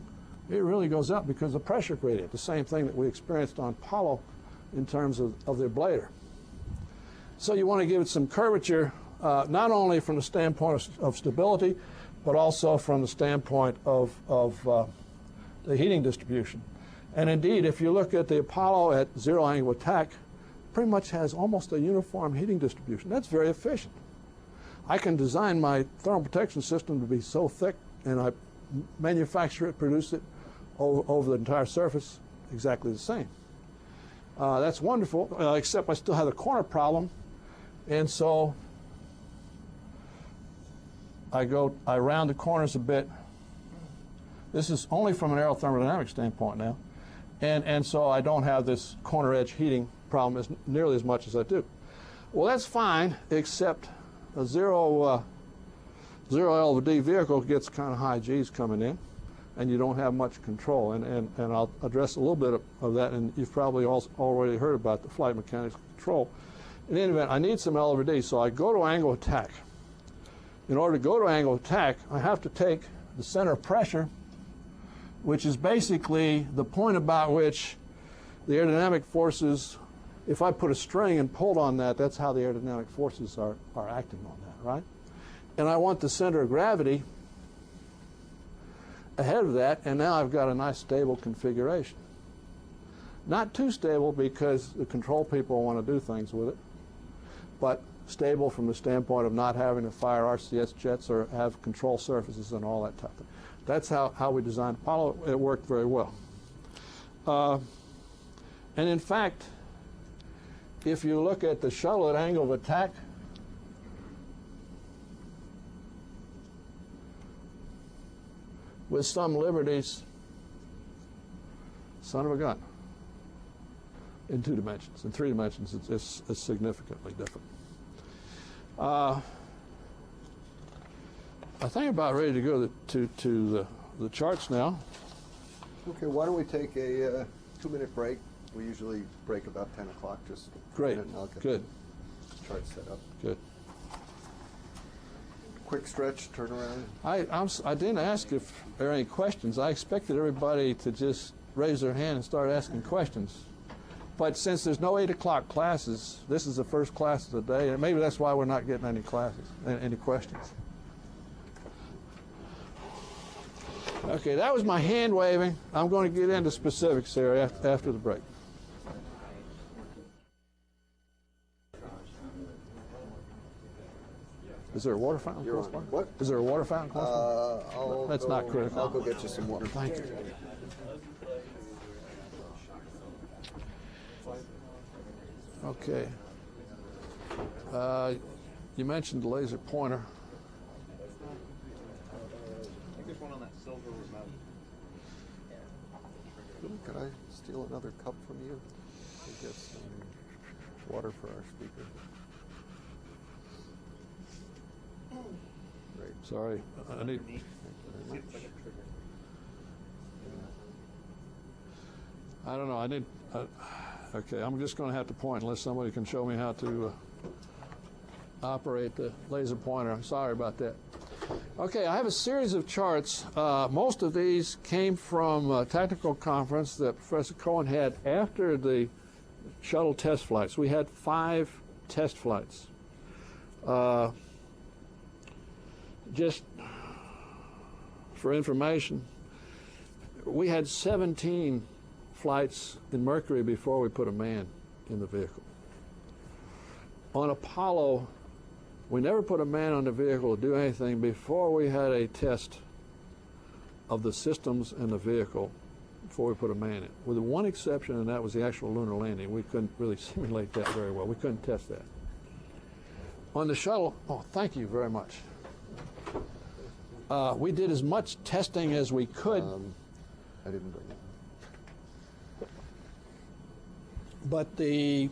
it really goes up because of the pressure gradient, the same thing that we experienced on Apollo in terms of the ablator. So you want to give it some curvature, not only from the standpoint of stability, but also from the standpoint of the heating distribution. And indeed, if you look at the Apollo at zero angle of attack, pretty much has almost a uniform heating distribution. That's very efficient. I can design my thermal protection system to be so thick, and I manufacture it, produce it over the entire surface exactly the same. That's wonderful, except I still have the corner problem, and so I round the corners a bit. This is only from an aerothermodynamic standpoint now, and so I don't have this corner edge heating problem nearly as much as I do. Well, that's fine, except a zero L over D vehicle gets kind of high G's coming in, and you don't have much control. And I'll address a little bit of that, and you've probably also already heard about the flight mechanics control. In any event, I need some L over D, so I go to angle of attack. In order to go to angle of attack, I have to take the center of pressure, which is basically the point about which the aerodynamic forces, if I put a string and pulled on that, that's how the aerodynamic forces are acting on that, right? And I want the center of gravity ahead of that, and now I've got a nice stable configuration. Not too stable because the control people want to do things with it, but stable from the standpoint of not having to fire RCS jets or have control surfaces and all that type of thing. That's how we designed Apollo. It worked very well. And in fact, if you look at the shuttle at angle of attack, with some liberties, son of a gun, in 2 dimensions. In 3 dimensions, it's significantly different. I think about ready to go to the charts now. Okay, why don't we take a 2-minute break? We usually break about 10 o'clock. Just great. And I'll get Good. The chart set up. Good. Quick stretch, turn around. I didn't ask if there are any questions. I expected everybody to just raise their hand and start asking questions. But since there's no 8 o'clock classes, this is the first class of the day, and maybe that's why we're not getting any classes, any questions. Okay, that was my hand waving. I'm going to get into specifics here after the break. Is there a water fountain close by? What? Is there a water fountain close by? That's not critical. I'll go get you some water. Thank you. Okay. You mentioned the laser pointer. I think there's one on that silver remote. Can I steal another cup from you? To get some water for our speaker. Great. Sorry, I need. Thank you very much. I don't know. I need. Okay, I'm just going to have to point unless somebody can show me how to operate the laser pointer. I'm sorry about that. Okay, I have a series of charts. Most of these came from a technical conference that Professor Cohen had after the shuttle test flights. We had 5 test flights. Just for information, we had 17 flights in Mercury before we put a man in the vehicle. on Apollo, we never put a man on the vehicle to do anything before we had a test of the systems and the vehicle before we put a man in, with one exception, and that was the actual lunar landing. We couldn't really simulate that very well. We couldn't test that. On the shuttle, oh, thank you very much. We did as much testing as we could. I didn't bring it. But the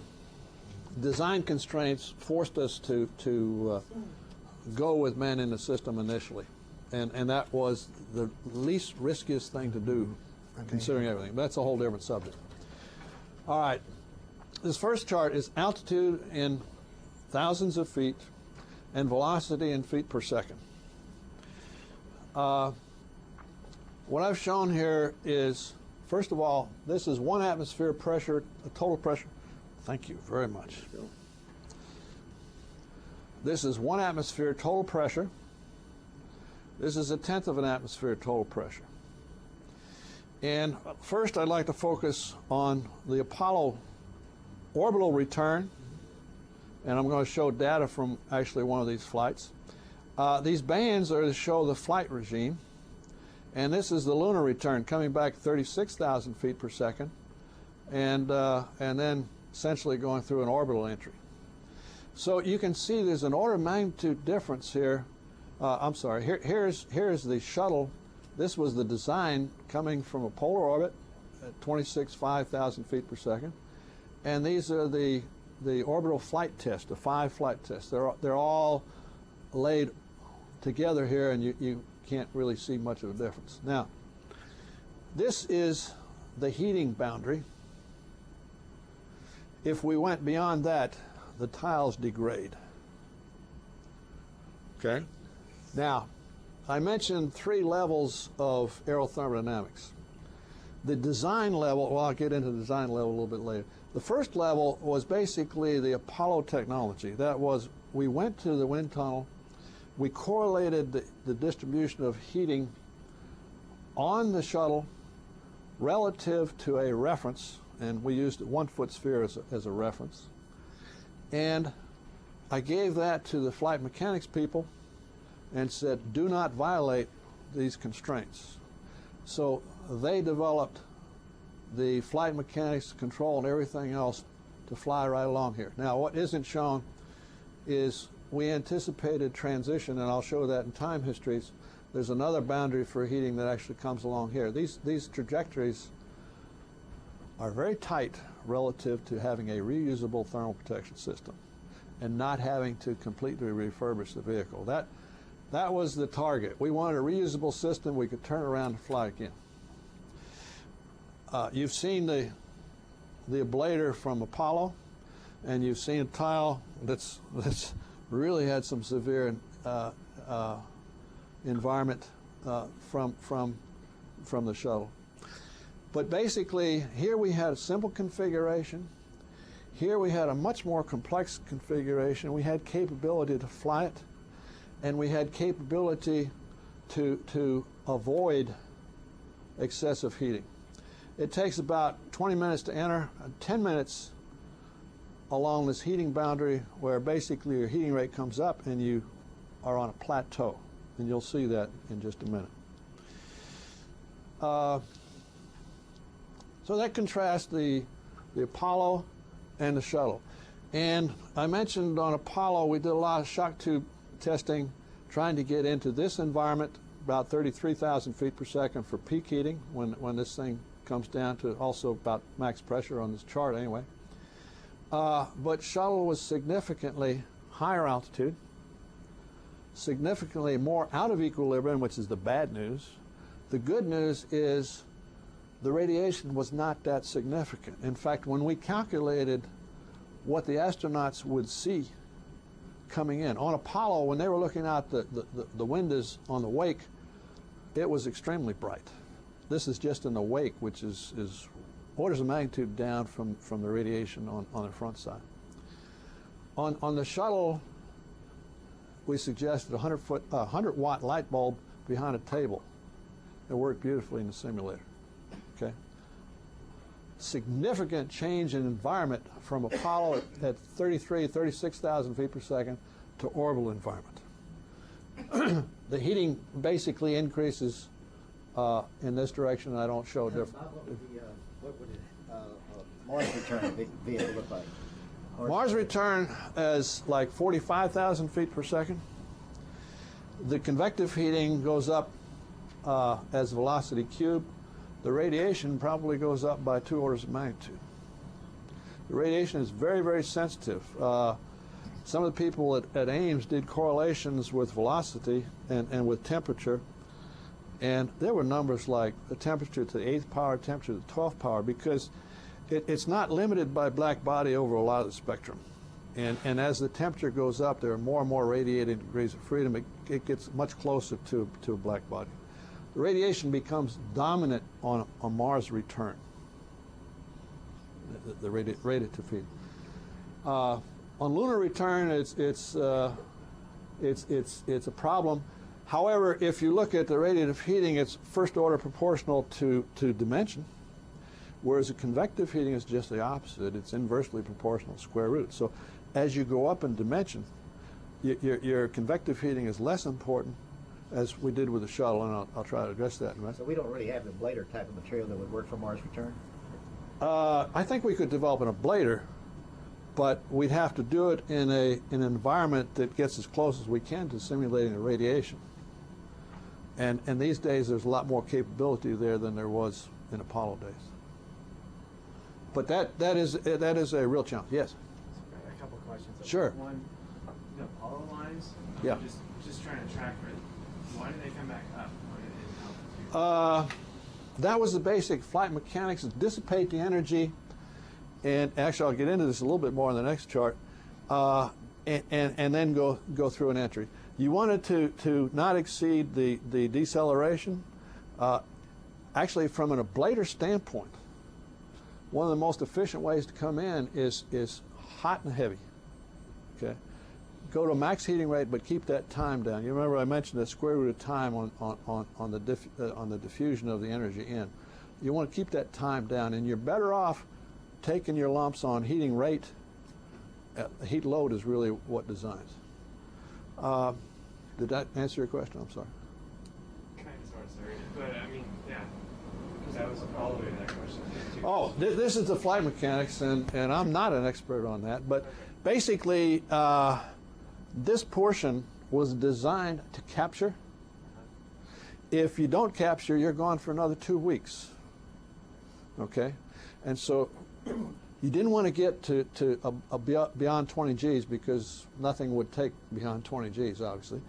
design constraints forced us to go with men in the system initially. And that was the least riskiest thing to do, considering everything. But that's a whole different subject. All right. This first chart is altitude in thousands of feet and velocity in feet per second. What I've shown here is, first of all, this is 1 atmosphere pressure, total pressure. Thank you very much. This is 1 atmosphere total pressure. This is 1/10 of an atmosphere total pressure. And first I'd like to focus on the Apollo orbital return, and I'm going to show data from actually one of these flights. These bands are to show the flight regime, and this is the lunar return coming back 36,000 feet per second, and then essentially going through an orbital entry. So you can see there's an order of magnitude difference here. I'm sorry, here's the shuttle. This was the design coming from a polar orbit at 5,000 feet per second. And these are the orbital flight tests, the 5 flight tests. They're all laid together here, and you can't really see much of a difference. Now, this is the heating boundary. If we went beyond that, the tiles degrade. Okay? Now, I mentioned 3 levels of aerothermodynamics. The design level, well, I'll get into the design level a little bit later. The first level was basically the Apollo technology. That was, we went to the wind tunnel, we correlated the distribution of heating on the shuttle relative to a reference, and we used a 1-foot sphere as a reference. And I gave that to the flight mechanics people and said, do not violate these constraints. So they developed the flight mechanics control and everything else to fly right along here. Now, what isn't shown is we anticipated transition, and I'll show that in time histories. There's another boundary for heating that actually comes along here. These trajectories are very tight relative to having a reusable thermal protection system and not having to completely refurbish the vehicle. That was the target. We wanted a reusable system we could turn around and fly again. You've seen the ablator from Apollo, and you've seen a tile that's really had some severe environment from the shuttle. But basically, here we had a simple configuration. Here we had a much more complex configuration. We had capability to fly it, and we had capability to avoid excessive heating. It takes about 20 minutes to enter, 10 minutes along this heating boundary where basically your heating rate comes up and you are on a plateau. And you'll see that in just a minute. So that contrasts the Apollo and the shuttle. And I mentioned on Apollo we did a lot of shock tube testing trying to get into this environment, about 33,000 feet per second for peak heating when this thing comes down to also about max pressure on this chart anyway. But shuttle was significantly higher altitude, significantly more out of equilibrium, which is the bad news. The good news is the radiation was not that significant. In fact, when we calculated what the astronauts would see coming in, on Apollo, when they were looking out the windows on the wake, it was extremely bright. This is just in the wake, which is orders of magnitude down from the radiation on the front side. On the shuttle, we suggested a 100-watt light bulb behind a table. It worked beautifully in the simulator. Okay. significant change in environment from Apollo at 36,000 feet per second to orbital environment. The heating basically increases in this direction, and I don't show different. What would Mars return vehicle look like? Mars return is like 45,000 feet per second. The convective heating goes up as velocity cubed. The radiation probably goes up by 2 orders of magnitude. The radiation is very, very sensitive. Some of the people at Ames did correlations with velocity and with temperature, and there were numbers like the temperature to the 8th power, temperature to the 12th power, because it's not limited by black body over a lot of the spectrum. And as the temperature goes up, there are more and more radiating degrees of freedom. It gets much closer to a black body. The radiation becomes dominant on Mars return, the radiative heat. On lunar return, it's a problem. However, if you look at the radiative heating, it's first order proportional to dimension, whereas the convective heating is just the opposite. It's inversely proportional, square root. So as you go up in dimension, your convective heating is less important, as we did with the shuttle, and I'll try to address that in a minute. So we don't really have the ablator type of material that would work for Mars return? I think we could develop an ablator, but we'd have to do it in an environment that gets as close as we can to simulating the radiation. And these days, there's a lot more capability there than there was in Apollo days. But that is a real challenge. Yes. A couple of questions. Sure. One, the Apollo lines. Yeah. Just trying to track it. Why did they come back up in altitude? That was the basic flight mechanics: dissipate the energy, and actually I'll get into this a little bit more in the next chart, and then go through an entry. You wanted to not exceed the deceleration. Actually, from an ablator standpoint, one of the most efficient ways to come in is hot and heavy. Okay, go to a max heating rate, but keep that time down. You remember I mentioned the square root of time on the diffusion of the energy in. You want to keep that time down, and you're better off taking your lumps on heating rate. Heat load is really what designs. Did that answer your question? I'm sorry. Kind of, sort of, sorry. But I mean, yeah, that was all the way to that question. Oh, this is the flight mechanics, and I'm not an expert on that, but basically this portion was designed to capture. If you don't capture, you're gone for another 2 weeks. Okay? And so you didn't want to get to beyond 20 Gs, because nothing would take beyond 20 Gs, obviously.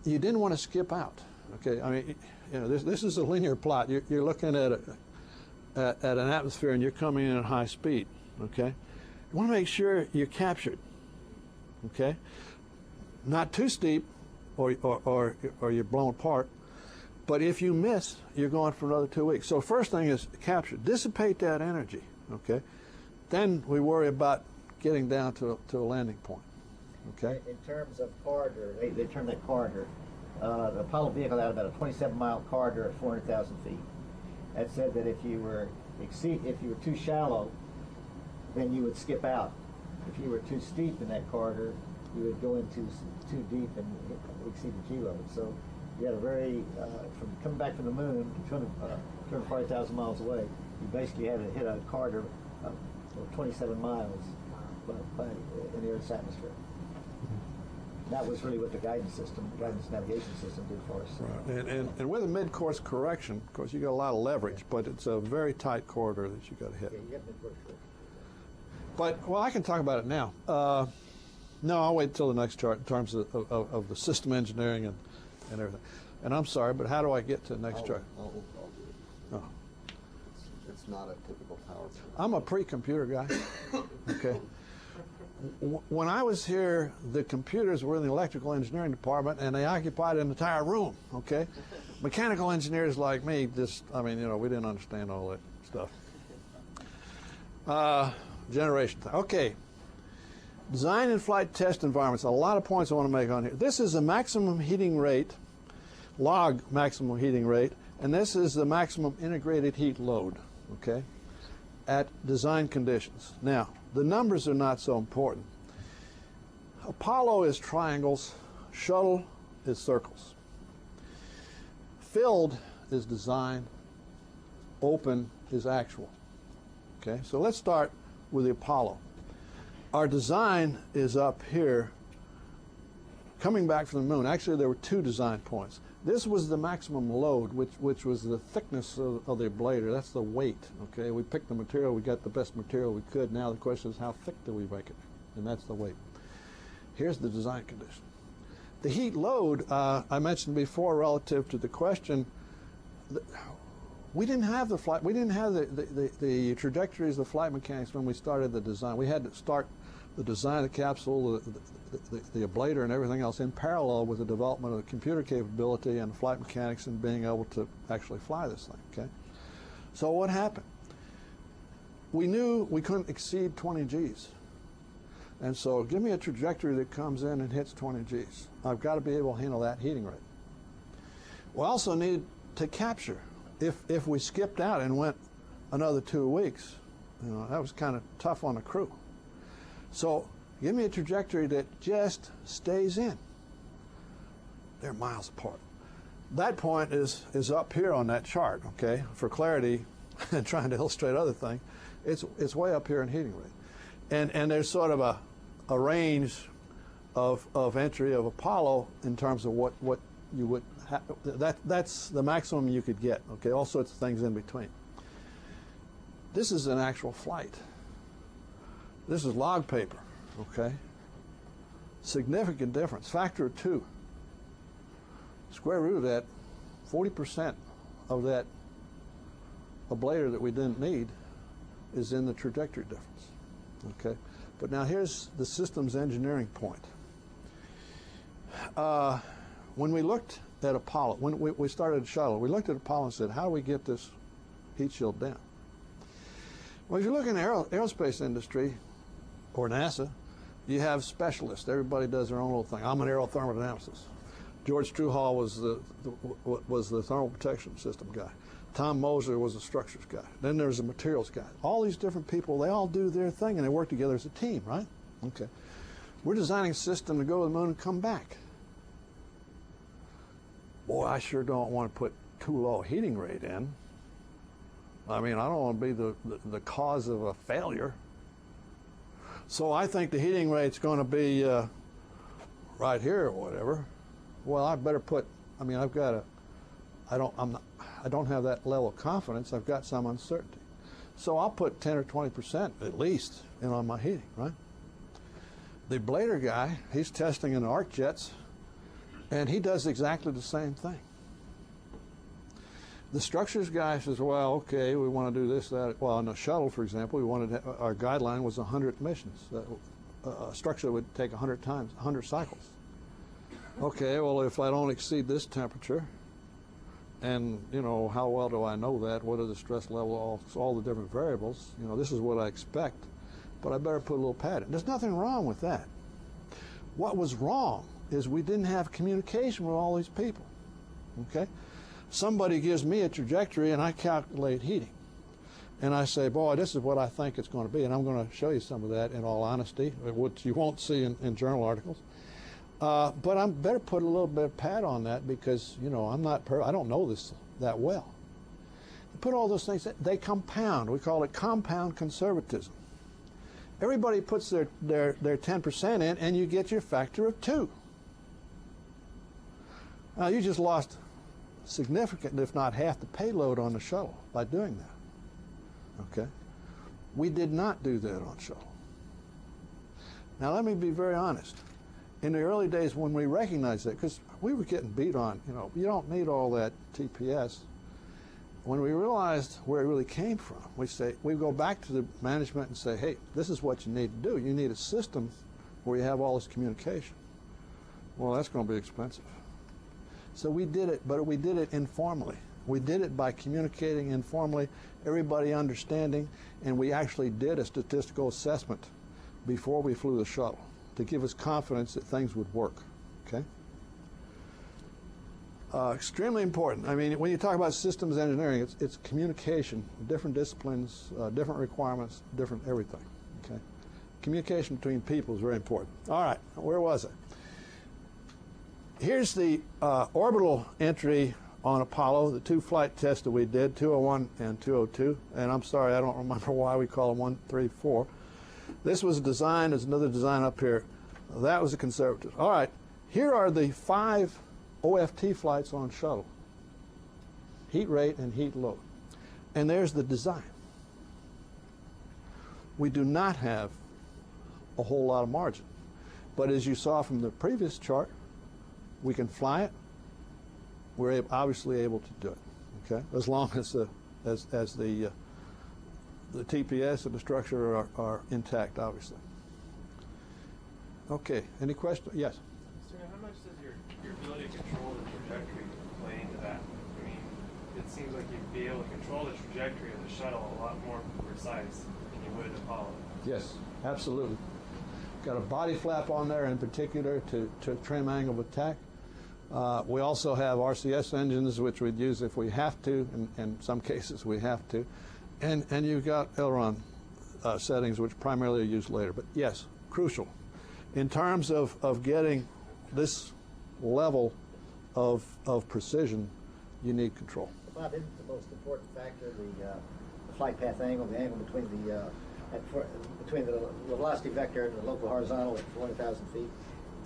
You didn't want to skip out. Okay? I mean, you know, this is a linear plot. You're looking at an atmosphere, and you're coming in at high speed. Okay? You want to make sure you're captured. Okay? Not too steep, or you're blown apart. But if you miss, you're going for another 2 weeks. So first thing is capture, dissipate that energy. Okay, then we worry about getting down to a landing point. Okay. In terms of corridor, they term that corridor. The Apollo vehicle had about a 27-mile corridor at 400,000 feet. That said that if you were too shallow, then you would skip out. If you were too steep in that corridor, you would go into too deep and exceed the G load. So you had a very, from coming back from the moon, 240,000 miles away, you basically had to hit a corridor of 27 miles in the Earth's atmosphere. That was really what the guidance navigation system did for us. Right. And with a mid-course correction, of course, you got a lot of leverage, but it's a very tight corridor that you got to hit. Yeah, you got mid-course correction. But, well, I can talk about it now. No, I'll wait until the next chart in terms of the system engineering and everything. And I'm sorry, but how do I get to the next chart? I'll do it. Oh. It's not a typical power plant. I'm a pre-computer guy. Okay. When I was here, the computers were in the electrical engineering department, and they occupied an entire room. Okay. Mechanical engineers like me, we didn't understand all that stuff. Generation time. Okay. Design and flight test environments. A lot of points I want to make on here. This is the maximum heating rate, log maximum heating rate, and this is the maximum integrated heat load. Okay. at design conditions. Now, the numbers are not so important. Apollo is triangles, shuttle is circles. Filled is design, open is actual. Okay, so let's start with the Apollo. Our design is up here, coming back from the moon. Actually, there were two design points. This was the maximum load, which was the thickness of the ablator. That's the weight. Okay, we picked the material, we got the best material we could. Now the question is, how thick do we make it? And that's the weight. Here's the design condition. The heat load, I mentioned before, relative to the question, we didn't have the flight. We didn't have the trajectories of flight mechanics when we started the design. We had to start the design of the capsule, the ablator, and everything else in parallel with the development of the computer capability and the flight mechanics and being able to actually fly this thing. Okay. So what happened? We knew we couldn't exceed 20 Gs. And so give me a trajectory that comes in and hits 20 Gs. I've got to be able to handle that heating rate. We also need to capture. If we skipped out and went another 2 weeks, that was kind of tough on the crew. So give me a trajectory that just stays in. They're miles apart. That point is up here on that chart, okay? For clarity and trying to illustrate other things, it's way up here in heating rate. And there's sort of a range of entry of Apollo in terms of what you would have. That's the maximum you could get, okay? All sorts of things in between. This is an actual flight. This is log paper, okay? Significant difference, factor of 2. Square root of that, 40% of that ablator that we didn't need is in the trajectory difference, okay? But now here's the systems engineering point. When we looked at Apollo, when we started the shuttle, we looked at Apollo and said, how do we get this heat shield down? Well, if you look in the aerospace industry or NASA, you have specialists. Everybody does their own little thing. I'm an aerothermodynamicist. George Truehall was the thermal protection system guy. Tom Moser was the structures guy. Then there's a materials guy. All these different people, they all do their thing and they work together as a team, right? Okay. We're designing a system to go to the moon and come back. Boy, I sure don't want to put too low a heating rate in. I mean, I don't want to be the cause of a failure. So I think the heating rate's going to be right here or whatever. Well, I better put, I mean, I've got to, I don't have that level of confidence. I've got some uncertainty. So I'll put 10 or 20% at least in on my heating, right? The ablator guy, he's testing in arc jets, and he does exactly the same thing. The structures guy says, well, okay, we want to do this, that. Well, on the shuttle, for example, we wanted to, our guideline was 100 missions. A structure would take 100 times, 100 cycles. Okay, well, if I don't exceed this temperature, and, how well do I know that? What are the stress level, all the different variables? This is what I expect, but I better put a little pad in. There's nothing wrong with that. What was wrong is we didn't have communication with all these people, okay? Somebody gives me a trajectory and I calculate heating. And I say, boy, this is what I think it's going to be, and I'm going to show you some of that in all honesty, which you won't see in journal articles. But I better put a little bit of pad on that because, I don't know this that well. You put all those things, they compound. We call it compound conservatism. Everybody puts their 10% in, and you get your factor of 2. Now, you just lost significant, if not half, the payload on the shuttle by doing that. Okay? We did not do that on shuttle. Now, let me be very honest. In the early days when we recognized that, because we were getting beat on, you don't need all that TPS. When we realized where it really came from, we go back to the management and say, hey, this is what you need to do. You need a system where you have all this communication. Well, that's going to be expensive. So we did it, but we did it informally. We did it by communicating informally, everybody understanding, and we actually did a statistical assessment before we flew the shuttle to give us confidence that things would work, okay? Extremely important. I mean, when you talk about systems engineering, it's communication, different disciplines, different requirements, different everything. Okay, communication between people is very important. All right, where was I? Here's the orbital entry on Apollo, the 2 flight tests that we did, 201 and 202. And I'm sorry, I don't remember why we call them 1, 3, 4. This was a design. There's another design up here. That was a conservative. All right, here are the 5 OFT flights on shuttle. Heat rate and heat load. And there's the design. We do not have a whole lot of margin. But as you saw from the previous chart, we can fly it. We're obviously able to do it, okay? As long as the TPS and the structure are intact, obviously. Okay, any questions? Yes? So how much does your ability to control the trajectory play into that? I mean, it seems like you'd be able to control the trajectory of the shuttle a lot more precise than you would Apollo. Yes, absolutely. Got a body flap on there in particular to trim angle of attack. We also have RCS engines, which we'd use if we have to, and in some cases we have to. And you've got aileron settings, which primarily are used later. But yes, crucial. In terms of getting this level of precision, you need control. Bob, isn't the most important factor the flight path angle, the angle between the velocity vector and the local horizontal at 20,000 feet?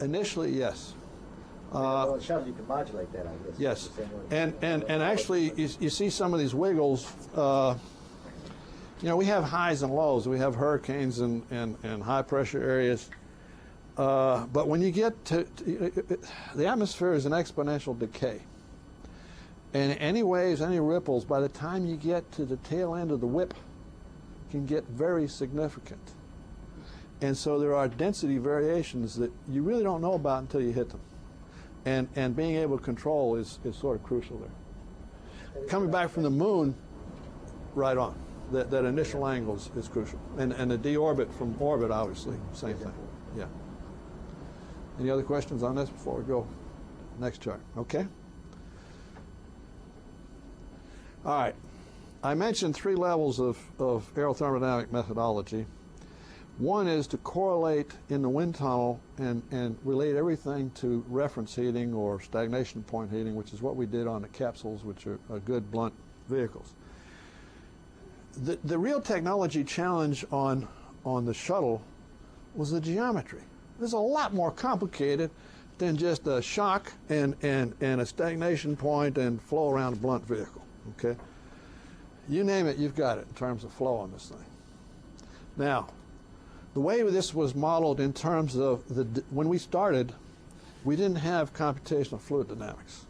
Initially, yes. Well, in shuttle you can modulate that, I guess. Yes, and actually, you see some of these wiggles. You know, we have highs and lows. We have hurricanes and high pressure areas. But when you get to the atmosphere is an exponential decay. And any waves, any ripples, by the time you get to the tail end of the whip, can get very significant. And so there are density variations that you really don't know about until you hit them. And being able to control is sort of crucial there. Coming back from the moon, right on. That initial angle is crucial. And the deorbit from orbit, obviously, same thing. Yeah. Any other questions on this before we go next chart? Okay. All right. I mentioned 3 levels of aerothermodynamic methodology. One is to correlate in the wind tunnel and relate everything to reference heating or stagnation point heating, which is what we did on the capsules, which are good blunt vehicles. The real technology challenge on the shuttle was the geometry. It's a lot more complicated than just a shock and a stagnation point and flow around a blunt vehicle, okay? You name it, you've got it in terms of flow on this thing. Now, the way this was modeled in terms of when we started, we didn't have computational fluid dynamics.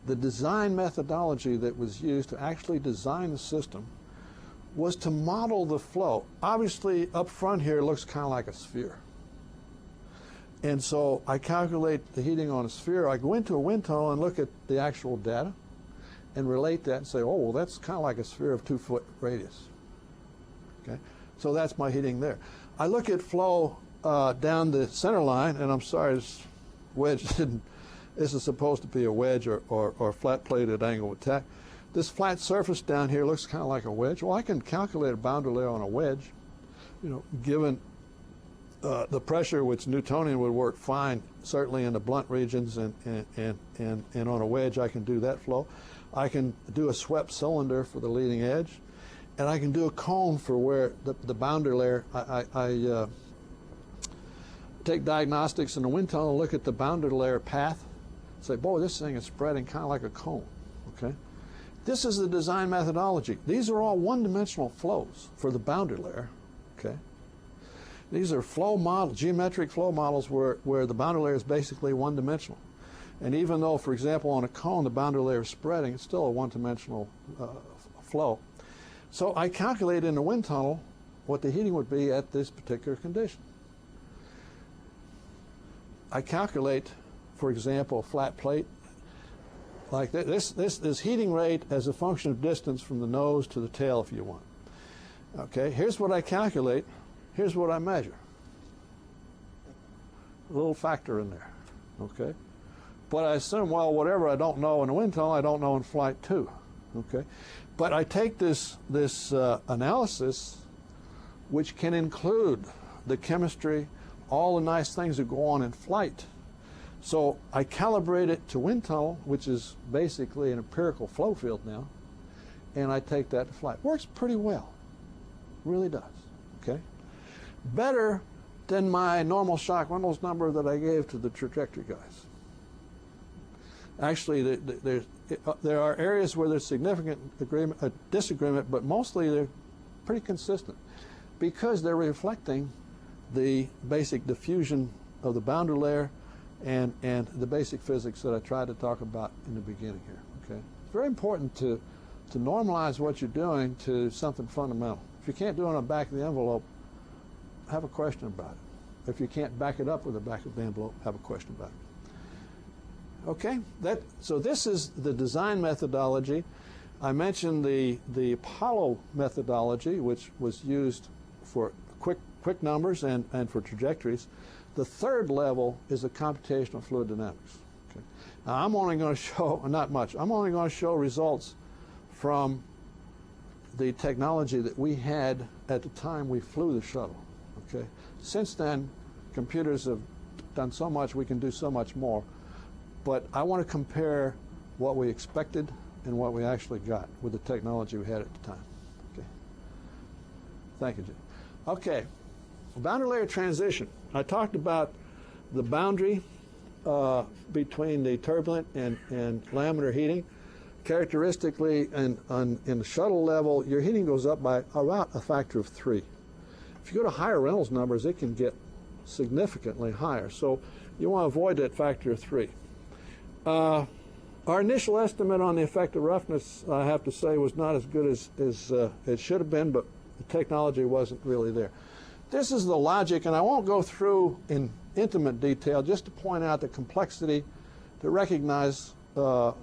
The design methodology that was used to actually design the system was to model the flow. Obviously, up front here it looks kind of like a sphere. And so I calculate the heating on a sphere. I go into a wind tunnel and look at the actual data and relate that and say, oh, well, that's kind of like a sphere of 2-foot radius. Okay, so that's my heating there. I look at flow down the center line, and I'm sorry, this wedge didn't, this is supposed to be a wedge or flat-plated angle of attack. This flat surface down here looks kind of like a wedge. Well, I can calculate a boundary layer on a wedge, you know, given the pressure, which Newtonian would work fine, certainly in the blunt regions, and on a wedge I can do that flow. I can do a swept cylinder for the leading edge, and I can do a cone for where the boundary layer. I take diagnostics in the wind tunnel, look at the boundary layer path, say, boy, this thing is spreading kind of like a cone, okay? This is the design methodology. These are all one-dimensional flows for the boundary layer, okay? These are flow models, geometric flow models where the boundary layer is basically one-dimensional. And even though, for example, on a cone, the boundary layer is spreading, it's still a one-dimensional flow. So I calculate in the wind tunnel what the heating would be at this particular condition. I calculate, for example, a flat plate like this heating rate as a function of distance from the nose to the tail, if you want. Okay, here's what I calculate. Here's what I measure. A little factor in there. Okay, But I assume, well, whatever I don't know in the wind tunnel, I don't know in flight too. Okay, but I take this analysis, which can include the chemistry, all the nice things that go on in flight. So I calibrate it to wind tunnel, which is basically an empirical flow field now, and I take that to flight. Works pretty well, really does. Okay, better than my normal shock Reynolds number that I gave to the trajectory guys. Actually, there are areas where there's significant disagreement, but mostly they're pretty consistent because they're reflecting the basic diffusion of the boundary layer and the basic physics that I tried to talk about in the beginning here. Okay, it's very important to normalize what you're doing to something fundamental. If you can't do it on the back of the envelope, have a question about it. If you can't back it up with the back of the envelope, have a question about it. Okay, so this is the design methodology. I mentioned the Apollo methodology, which was used for quick numbers and for trajectories. The third level is the computational fluid dynamics. Okay. Now I'm only going to show, not much, I'm only going to show results from the technology that we had at the time we flew the shuttle. Okay. Since then, computers have done so much, we can do so much more. But I want to compare what we expected and what we actually got with the technology we had at the time. Okay. Thank you, Jim. Okay. Boundary layer transition. I talked about the boundary between the turbulent and laminar heating. Characteristically, in the shuttle level, your heating goes up by about a factor of 3. If you go to higher Reynolds numbers, it can get significantly higher. So you want to avoid that factor of 3. Our initial estimate on the effective roughness, I have to say, was not as good as it should have been, but the technology wasn't really there. This is the logic, and I won't go through in intimate detail, just to point out the complexity, to recognize the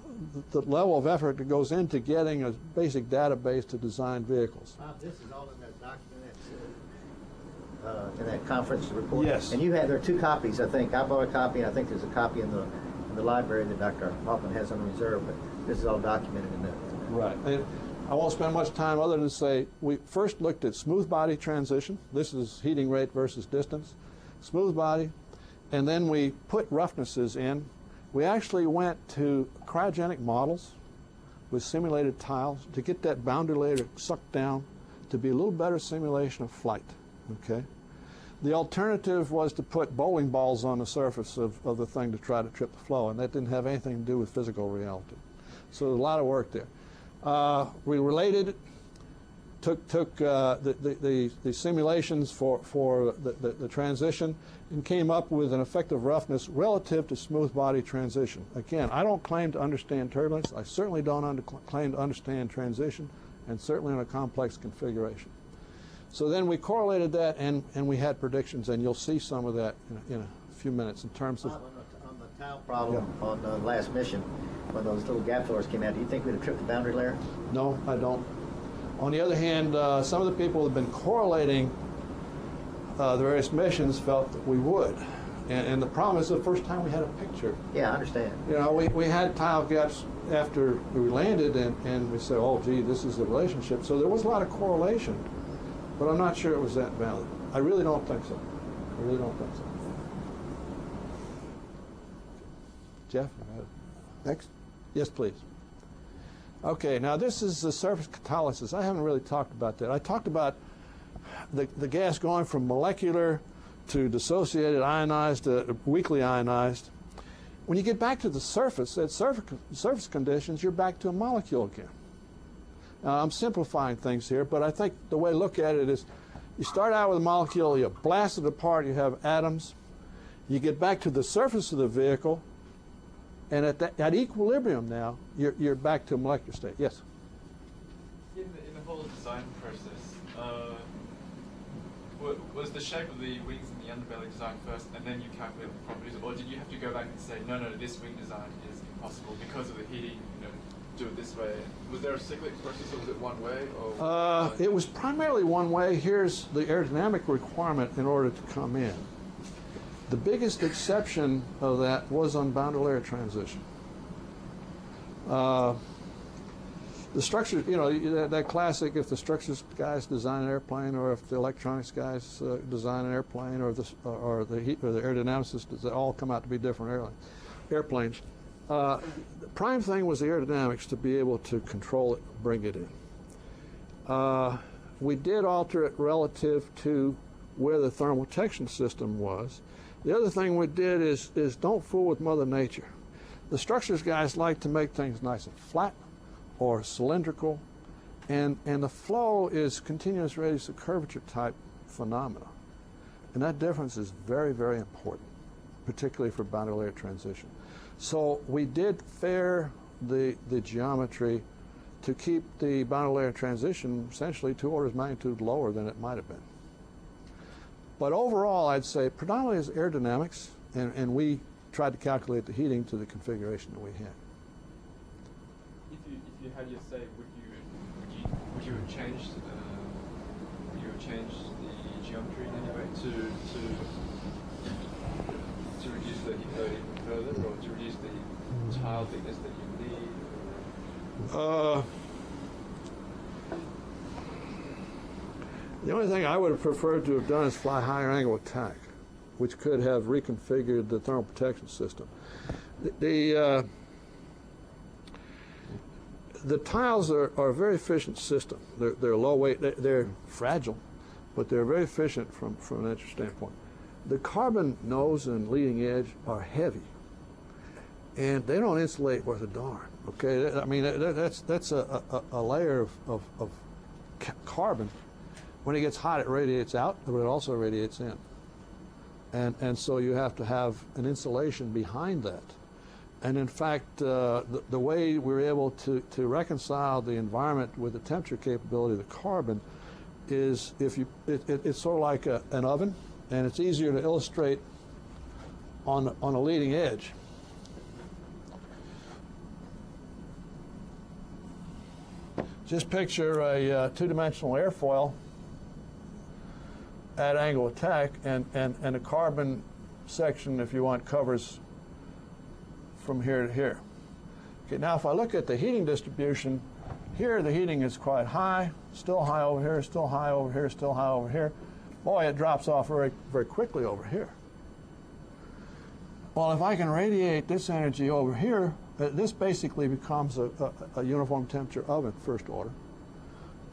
level of effort that goes into getting a basic database to design vehicles. This is all in that document, in that conference report? Yes. And you had, there are 2 copies, I think. I bought a copy, and I think there's a copy in the library that Dr. Hoffman has on reserve, but this is all documented in that. Right. And I won't spend much time other than say we first looked at smooth body transition. This is heating rate versus distance. Smooth body. And then we put roughnesses in. We actually went to cryogenic models with simulated tiles to get that boundary layer sucked down to be a little better simulation of flight. Okay. The alternative was to put bowling balls on the surface of the thing to try to trip the flow, and that didn't have anything to do with physical reality. So there's a lot of work there. We related, took the simulations for the transition and came up with an effective roughness relative to smooth body transition. Again, I don't claim to understand turbulence. I certainly don't claim to understand transition, and certainly in a complex configuration. So then we correlated that, and we had predictions, and you'll see some of that in a few minutes in terms of... On the tile problem on the last mission, when those little gap fillers came out, do you think we'd have tripped the boundary layer? No, I don't. On the other hand, some of the people who have been correlating the various missions felt that we would. And the problem is the first time we had a picture. Yeah, I understand. You know, we had tile gaps after we landed, and we said, oh, gee, this is the relationship. So there was a lot of correlation, but I'm not sure it was that valid. I really don't think so. I really don't think so. Jeff? Next. Yes, please. Okay, now this is the surface catalysis. I haven't really talked about that. I talked about the gas going from molecular to dissociated, ionized, to weakly ionized. When you get back to the surface, at surface conditions, you're back to a molecule again. Now, I'm simplifying things here, but I think the way to look at it is you start out with a molecule, you blast it apart, you have atoms. You get back to the surface of the vehicle, and at equilibrium now, you're back to a molecular state. Yes? In the whole design process, was the shape of the wings and the underbelly designed first, and then you calculated the properties, or did you have to go back and say, no, this wing design is impossible because of the heating, do it this way? Was there a cyclic process, or was it one way? Or it was primarily one way. Here's the aerodynamic requirement in order to come in. The biggest exception of that was on boundary layer transition. The structure, you know, that classic, if the structures guys design an airplane, or if the electronics guys design an airplane, or the aerodynamicists, they all come out to be different airplanes. The prime thing was the aerodynamics, to be able to control it, bring it in. We did alter it relative to where the thermal protection system was. The other thing we did is don't fool with Mother Nature. The structures guys like to make things nice and flat or cylindrical, and the flow is continuous radius of curvature type phenomena. And that difference is very, very important, particularly for boundary layer transition. So we did fair the geometry to keep the boundary layer transition essentially 2 orders of magnitude lower than it might have been. But overall, I'd say predominantly is aerodynamics, and we tried to calculate the heating to the configuration that we had. If you had your say, would you have changed the geometry in any way to reduce the heat load even further, or to reduce the tile thickness that you need? The only thing I would have preferred to have done is fly higher angle attack, which could have reconfigured the thermal protection system. The tiles are a very efficient system. They're low weight, they're fragile, but they're very efficient from an energy standpoint. The carbon nose and leading edge are heavy, and they don't insulate worth a darn. Okay, I mean that's a layer of carbon. When it gets hot, it radiates out, but it also radiates in, and so you have to have an insulation behind that. And in fact, the way we were able to reconcile the environment with the temperature capability of the carbon is it's sort of like an oven, and it's easier to illustrate on a leading edge. Just picture a two-dimensional airfoil at angle attack, and a carbon section, if you want, covers from here to here. Okay, now if I look at the heating distribution, here the heating is quite high, still high over here, still high over here, still high over here. Boy, it drops off very, very quickly over here. Well, if I can radiate this energy over here, this basically becomes a uniform temperature oven, first order.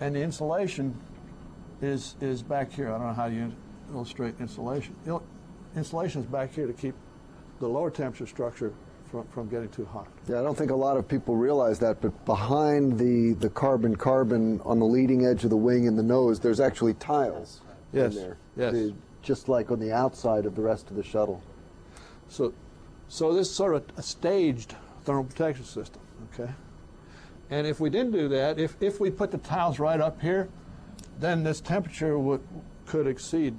And the insulation is back here. I don't know how you illustrate insulation. Insulation is back here to keep the lower temperature structure from getting too hot. Yeah, I don't think a lot of people realize that, but behind the carbon on the leading edge of the wing and the nose, there's actually tiles in there. Yes. Just like on the outside of the rest of the shuttle. So this is sort of a staged thermal protection system, okay? And if we didn't do that, if we put the tiles right up here, then this temperature could exceed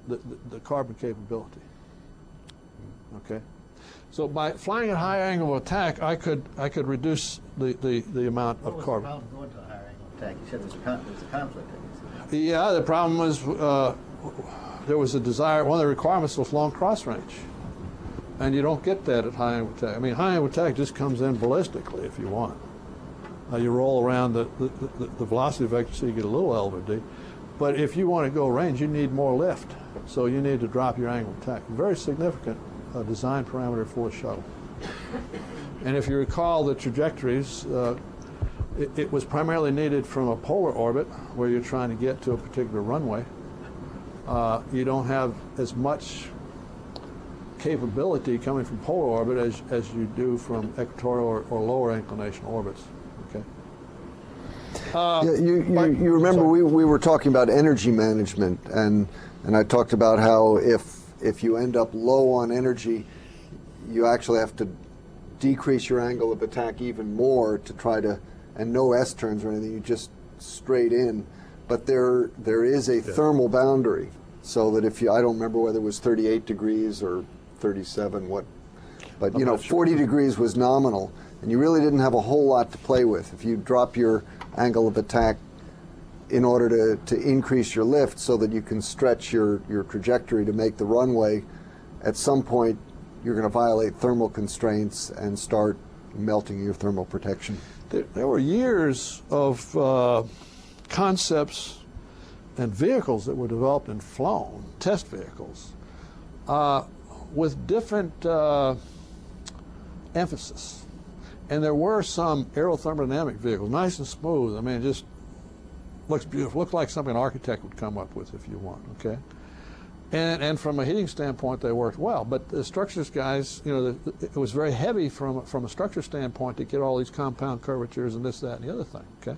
the carbon capability, okay? So by flying at high angle of attack, I could reduce the amount of carbon. What was the problem going to a higher angle attack? You said there was a conflict. Yeah, the problem was there was a desire. One of the requirements was long cross range, and you don't get that at high angle attack. I mean, high angle attack just comes in ballistically if you want. You roll around the velocity vector so you get a little L over D. But if you want to go range, you need more lift, so you need to drop your angle of attack. Very significant design parameter for a shuttle. And if you recall the trajectories, it was primarily needed from a polar orbit where you're trying to get to a particular runway. You don't have as much capability coming from polar orbit as you do from equatorial or lower inclination orbits. Okay. You remember we were talking about energy management, and I talked about how if you end up low on energy, you actually have to decrease your angle of attack even more to try to, and no S turns or anything, you just straight in. But there is a thermal boundary, so that if you, I don't remember whether it was 38 degrees or 37, but you know, 40 degrees was nominal, and you really didn't have a whole lot to play with. If you drop your angle of attack in order to increase your lift so that you can stretch your trajectory to make the runway at some point you're going to violate thermal constraints and start melting your thermal protection. There were years of concepts and vehicles that were developed and flown, test vehicles, with different emphasis. And there were some aerothermodynamic vehicles, nice and smooth. I mean, it just looks beautiful. Looks like something an architect would come up with if you want, okay? And from a heating standpoint, they worked well. But the structures guys, you know, it was very heavy from a structure standpoint to get all these compound curvatures and this, that, and the other thing, okay?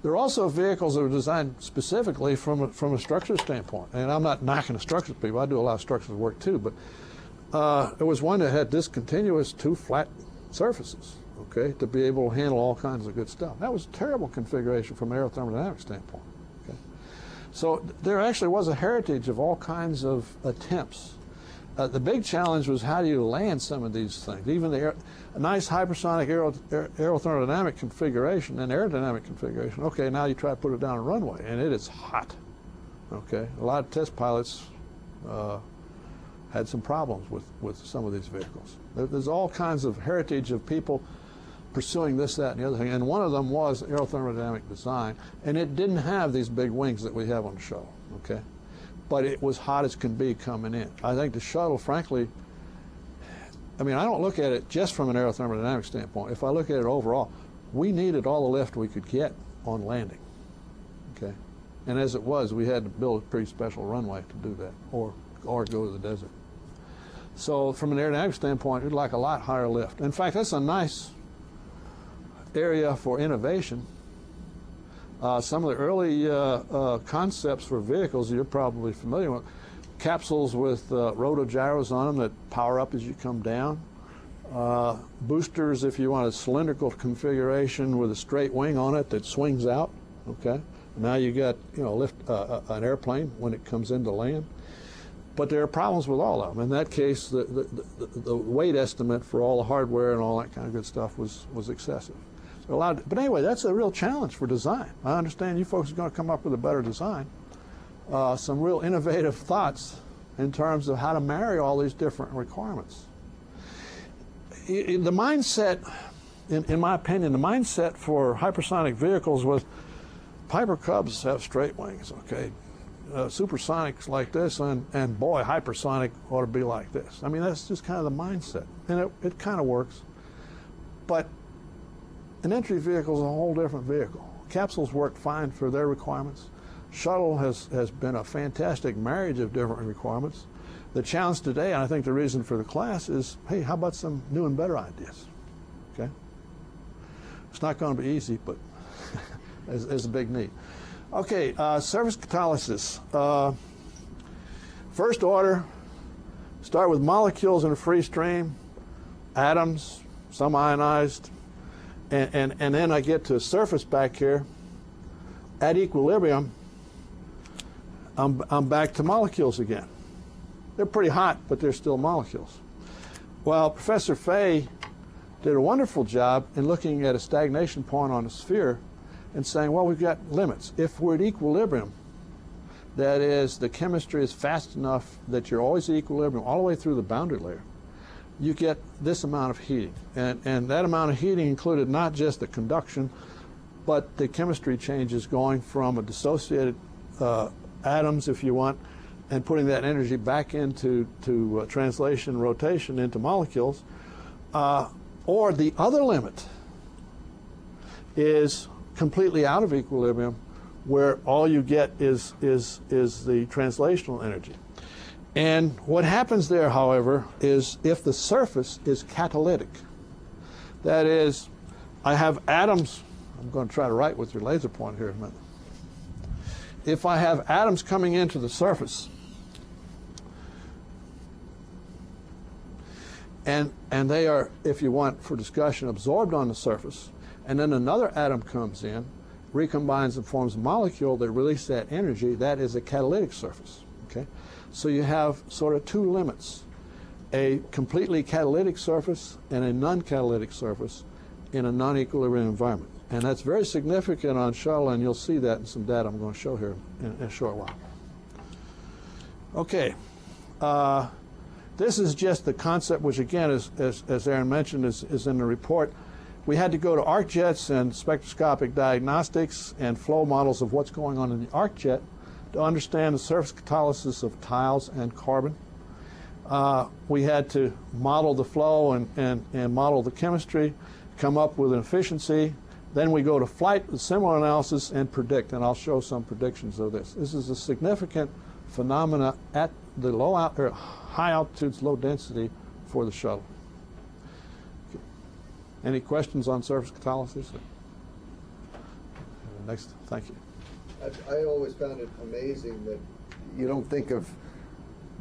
There are also vehicles that were designed specifically from a structure standpoint. And I'm not knocking the structures people. I do a lot of structures work too. But there was one that had discontinuous 2 flat surfaces, okay, to be able to handle all kinds of good stuff. That was a terrible configuration from an aerothermodynamic standpoint. Okay? So there actually was a heritage of all kinds of attempts. The big challenge was how do you land some of these things. Even a nice hypersonic aerothermodynamic configuration and aerodynamic configuration. Okay, now you try to put it down a runway, and it is hot. Okay, a lot of test pilots had some problems with some of these vehicles. There's all kinds of heritage of people pursuing this, that, and the other thing, and one of them was aerothermodynamic design, and it didn't have these big wings that we have on the shuttle, okay? But it was hot as can be coming in. I think the shuttle, frankly, I mean, I don't look at it just from an aerothermodynamic standpoint. If I look at it overall, we needed all the lift we could get on landing, okay? And as it was, we had to build a pretty special runway to do that, or go to the desert. So from an aerodynamic standpoint, you'd like a lot higher lift. In fact, that's a nice area for innovation. Some of the early concepts for vehicles you're probably familiar with, capsules with rotogyros on them that power up as you come down, boosters if you want a cylindrical configuration with a straight wing on it that swings out, okay? Now you got, you know, lift an airplane when it comes into land. But there are problems with all of them. In that case, the weight estimate for all the hardware and all that kind of good stuff was excessive. So but anyway, that's a real challenge for design. I understand you folks are going to come up with a better design. Some real innovative thoughts in terms of how to marry all these different requirements. The mindset, in my opinion, the mindset for hypersonic vehicles was Piper Cubs have straight wings, okay? Supersonics like this, and boy, hypersonic ought to be like this. I mean, that's just kind of the mindset, and it kind of works. But an entry vehicle is a whole different vehicle. Capsules work fine for their requirements. Shuttle has been a fantastic marriage of different requirements. The challenge today, and I think the reason for the class, is, hey, how about some new and better ideas? Okay? It's not going to be easy, but there's a big need. Okay, surface catalysis. First order, start with molecules in a free stream, atoms, some ionized, and then I get to a surface back here. At equilibrium, I'm back to molecules again. They're pretty hot, but they're still molecules. Well, Professor Fay did a wonderful job in looking at a stagnation point on a sphere and saying, well, we've got limits. If we're at equilibrium, that is, the chemistry is fast enough that you're always at equilibrium all the way through the boundary layer, you get this amount of heating. And that amount of heating included not just the conduction, but the chemistry changes going from a dissociated atoms, if you want, and putting that energy back into translation, rotation into molecules. Or the other limit is completely out of equilibrium, where all you get is the translational energy. And what happens there, however, is if the surface is catalytic, that is, I have atoms, I'm going to try to write with your laser pointer here in a minute. If I have atoms coming into the surface, and they are, if you want for discussion, absorbed on the surface, and then another atom comes in, recombines and forms a molecule that releases that energy, that is a catalytic surface. Okay? So you have sort of two limits, a completely catalytic surface and a non-catalytic surface in a non-equilibrium environment. And that's very significant on shuttle, and you'll see that in some data I'm going to show here in a short while. Okay. This is just the concept, which again, as Aaron mentioned, is in the report. We had to go to arc jets and spectroscopic diagnostics and flow models of what's going on in the arc jet to understand the surface catalysis of tiles and carbon. We had to model the flow and model the chemistry, come up with an efficiency. Then we go to flight with similar analysis and predict, and I'll show some predictions of this. This is a significant phenomena at the high altitudes, low density for the shuttle. Okay. Any questions on surface catalysis? Next, thank you. I always found it amazing that you don't think of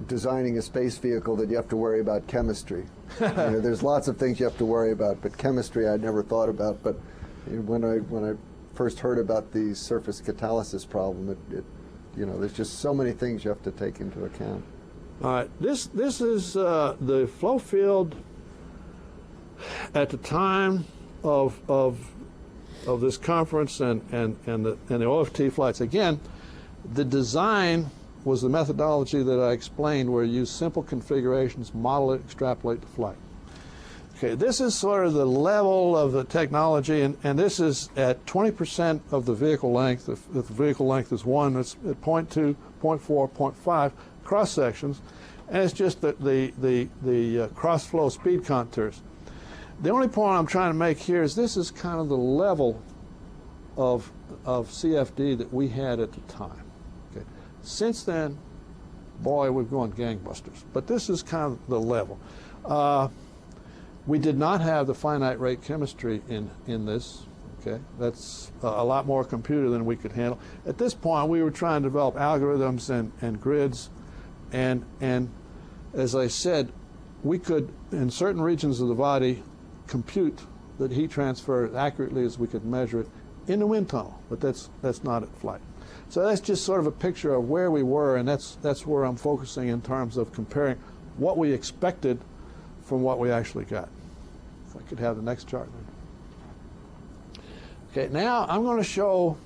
designing a space vehicle that you have to worry about chemistry. There's lots of things you have to worry about, but chemistry I'd never thought about. But when I first heard about the surface catalysis problem, there's just so many things you have to take into account. All right, this is the flow field at the time of this conference and the OFT flights. Again, the design was the methodology that I explained, where you use simple configurations, model it, extrapolate the flight. Okay, this is sort of the level of the technology, and this is at 20% of the vehicle length. If the vehicle length is 1, it's at 0.2, 0.4, 0.5 cross sections, and it's just the cross flow speed contours. The only point I'm trying to make here is this is kind of the level of CFD that we had at the time. Okay. Since then, boy, we've gone gangbusters. But this is kind of the level. We did not have the finite rate chemistry in this. Okay, that's a lot more computer than we could handle. At this point, we were trying to develop algorithms and grids, and as I said, we could, in certain regions of the body, compute the heat transfer as accurately as we could measure it in the wind tunnel, but that's not at flight. So that's just sort of a picture of where we were, and that's where I'm focusing in terms of comparing what we expected from what we actually got. If I could have the next chart. Okay, now I'm going to show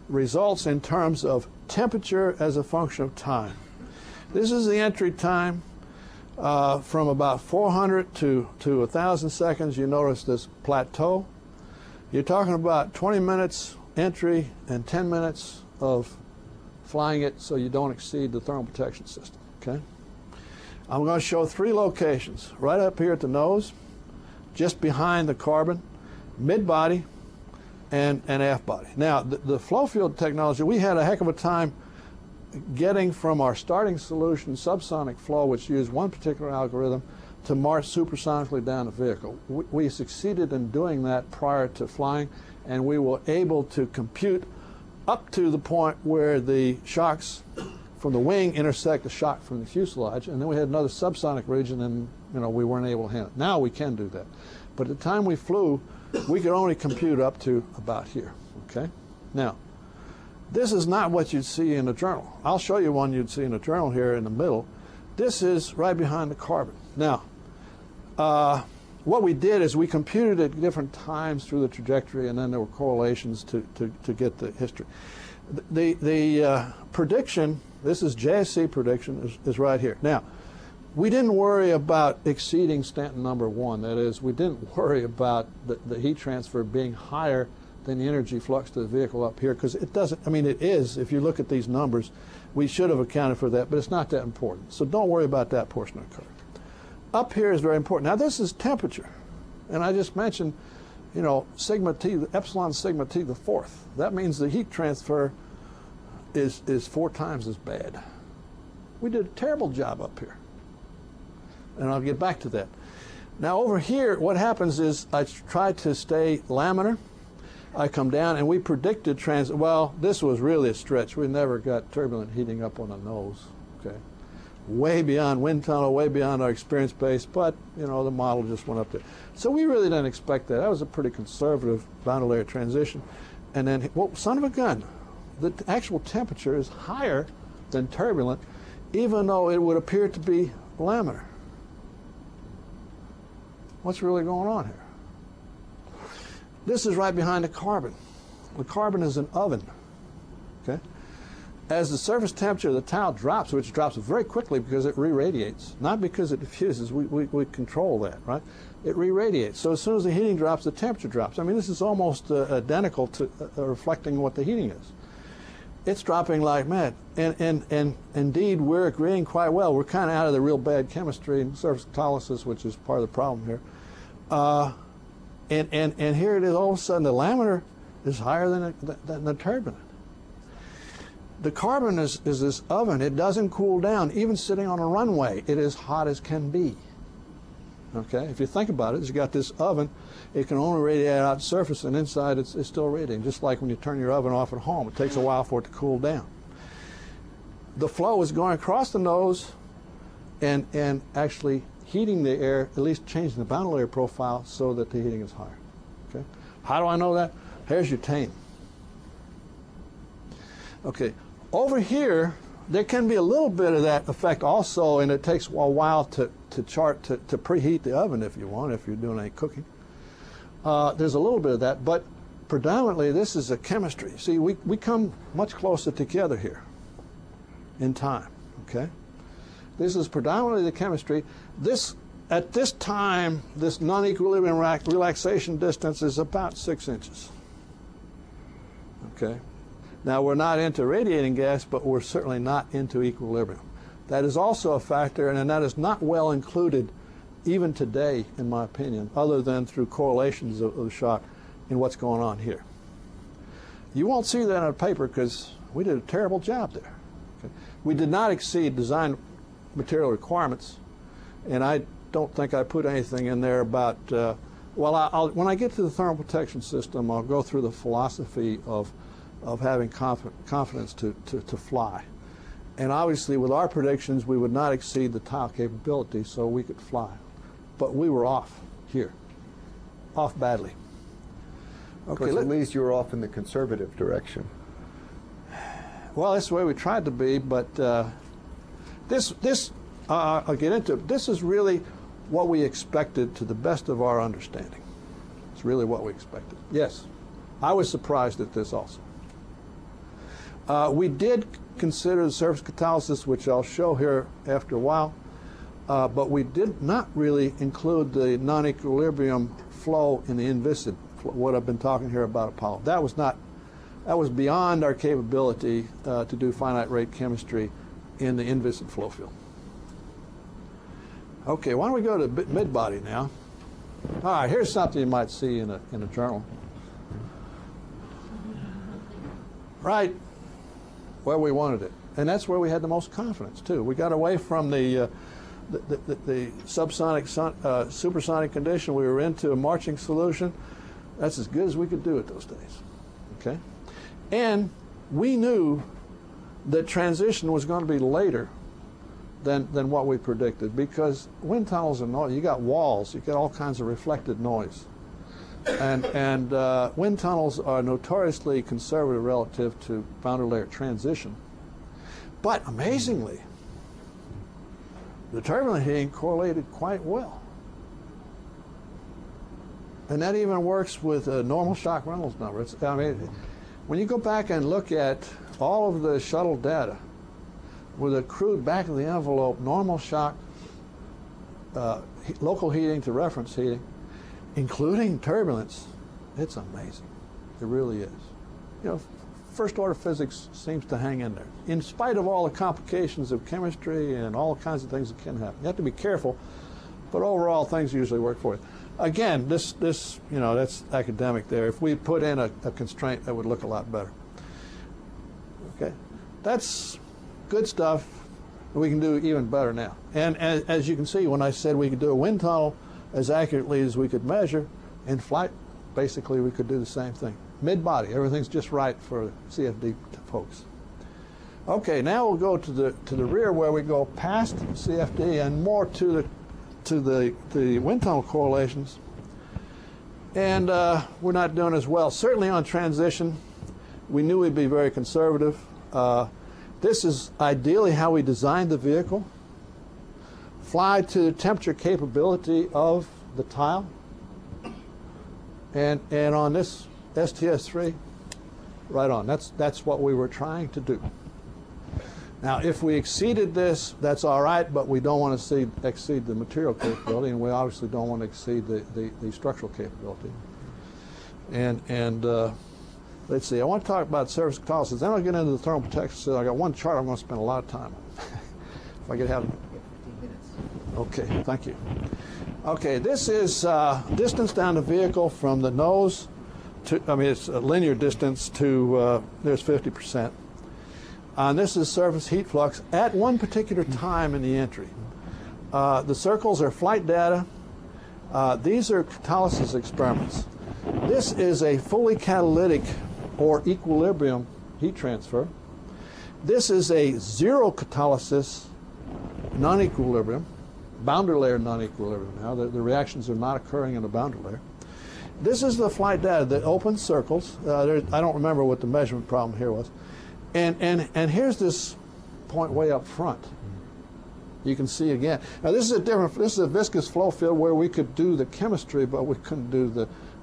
results in terms of temperature as a function of time. This is the entry time from about 400 to 1,000 seconds. You notice this plateau. You're talking about 20 minutes entry and 10 minutes of flying it so you don't exceed the thermal protection system. Okay. I'm going to show 3 locations. Right up here at the nose, just behind the carbon, mid-body, and aft-body. Now, the flow field technology, we had a heck of a time getting from our starting solution, subsonic flow, which used one particular algorithm, to march supersonically down the vehicle. We succeeded in doing that prior to flying, and we were able to compute up to the point where the shocks from the wing intersect the shock from the fuselage, and then we had another subsonic region, and we weren't able to handle it. Now we can do that. But at the time we flew, we could only compute up to about here. Okay? Now, this is not what you'd see in a journal. I'll show you one you'd see in a journal here in the middle. This is right behind the carbon. Now, what we did is we computed at different times through the trajectory, and then there were correlations to get the history. The prediction, this is JSC prediction, is right here. Now, we didn't worry about exceeding Stanton number 1. That is, we didn't worry about the heat transfer being higher than the energy flux to the vehicle up here, because it doesn't, I mean, it is, if you look at these numbers, we should have accounted for that, but it's not that important. So don't worry about that portion of the curve. Up here is very important. Now, this is temperature. And I just mentioned, sigma T, epsilon sigma T the 4th. That means the heat transfer is 4 times as bad. We did a terrible job up here. And I'll get back to that. Now, over here, what happens is I try to stay laminar. I come down, and we predicted well, this was really a stretch. We never got turbulent heating up on the nose, okay? Way beyond wind tunnel, way beyond our experience base, but, the model just went up there. So we really didn't expect that. That was a pretty conservative boundary layer transition. And then, well, son of a gun, the actual temperature is higher than turbulent, even though it would appear to be laminar. What's really going on here? This is right behind the carbon. The carbon is an oven, okay? As the surface temperature of the tile drops, which drops very quickly because it re-radiates, not because it diffuses, we control that, right? It re-radiates. So as soon as the heating drops, the temperature drops. I mean, this is almost identical to reflecting what the heating is. It's dropping like mad. And indeed, we're agreeing quite well. We're kind of out of the real bad chemistry and surface catalysis, which is part of the problem here. And here it is, all of a sudden, the laminar is higher than the turbulent. The carbon is this oven. It doesn't cool down. Even sitting on a runway, it is hot as can be. Okay, if you think about it, it's got this oven. It can only radiate out the surface, and inside it's still radiating. Just like when you turn your oven off at home, it takes a while for it to cool down. The flow is going across the nose and actually heating the air, at least changing the boundary layer profile so that the heating is higher. Okay, how do I know that? Here's your tane. Okay, over here, there can be a little bit of that effect also, and it takes a while to preheat the oven if you want, if you're doing any cooking. There's a little bit of that, but predominantly this is a chemistry. See, we come much closer together here in time, okay? This is predominantly the chemistry. At this time, this non-equilibrium relaxation distance is about 6 inches, okay? Now, we're not into radiating gas, but we're certainly not into equilibrium. That is also a factor, and that is not well included even today, in my opinion, other than through correlations of the shock in what's going on here. You won't see that on paper because we did a terrible job there. Okay? We did not exceed design material requirements, and I don't think I put anything in there about, when I get to the thermal protection system, I'll go through the philosophy of having confidence to fly. And obviously with our predictions we would not exceed the tile capability so we could fly. But we were off here. Off badly. Okay, at least you were off in the conservative direction. Well, that's the way we tried to be, but I'll get into it. This is really what we expected to the best of our understanding. It's really what we expected. Yes, I was surprised at this also. We did consider the surface catalysis, which I'll show here after a while, but we did not really include the non-equilibrium flow in the inviscid, what I've been talking here about Apollo. That was beyond our capability to do finite rate chemistry in the inviscid flow field. Okay, why don't we go to mid-body now? All right, here's something you might see in a journal. Right where we wanted it, and that's where we had the most confidence too. We got away from the subsonic, supersonic condition. We were into a marching solution. That's as good as we could do at those days. Okay, and we knew that transition was going to be later than what we predicted because wind tunnels are noise. You got walls. You got all kinds of reflected noise. And wind tunnels are notoriously conservative relative to boundary layer transition. But amazingly, the turbulent heating correlated quite well. And that even works with a normal shock Reynolds number. I mean, when you go back and look at all of the shuttle data with a crude back of the envelope normal shock, local heating to reference heating, including turbulence, it's amazing. It really is. You know, first order physics seems to hang in there. In spite of all the complications of chemistry and all kinds of things that can happen. You have to be careful, but overall things usually work for you. Again, this you know, that's academic there. If we put in a constraint, that would look a lot better. Okay, that's good stuff. We can do even better now. And as you can see, when I said we could do a wind tunnel as accurately as we could measure, in flight, basically we could do the same thing. Mid-body, everything's just right for CFD folks. Okay, now we'll go to the rear where we go past CFD and more to the wind tunnel correlations. And we're not doing as well. Certainly on transition, we knew we'd be very conservative. This is ideally how we designed the vehicle. Fly to the temperature capability of the tile. And on this STS-3, right on. That's what we were trying to do. Now, if we exceeded this, that's all right, but we don't want to exceed the material capability, and we obviously don't want to exceed the structural capability. And let's see, I want to talk about surface catalysis. Then I'll get into the thermal protection system. I got one chart I'm going to spend a lot of time on. If I could have 15 minutes. Okay, thank you. Okay, this is distance down the vehicle from the nose to, I mean, it's a linear distance to, there's 50%. And this is surface heat flux at one particular time in the entry. The circles are flight data. These are catalysis experiments. This is a fully catalytic or equilibrium heat transfer. This is a zero catalysis non-equilibrium, boundary layer non-equilibrium. Now the reactions are not occurring in the boundary layer. This is the flight data, the open circles. I don't remember what the measurement problem here was. And here's this point way up front. You can see again. Now this is a viscous flow field where we could do the chemistry, but we couldn't do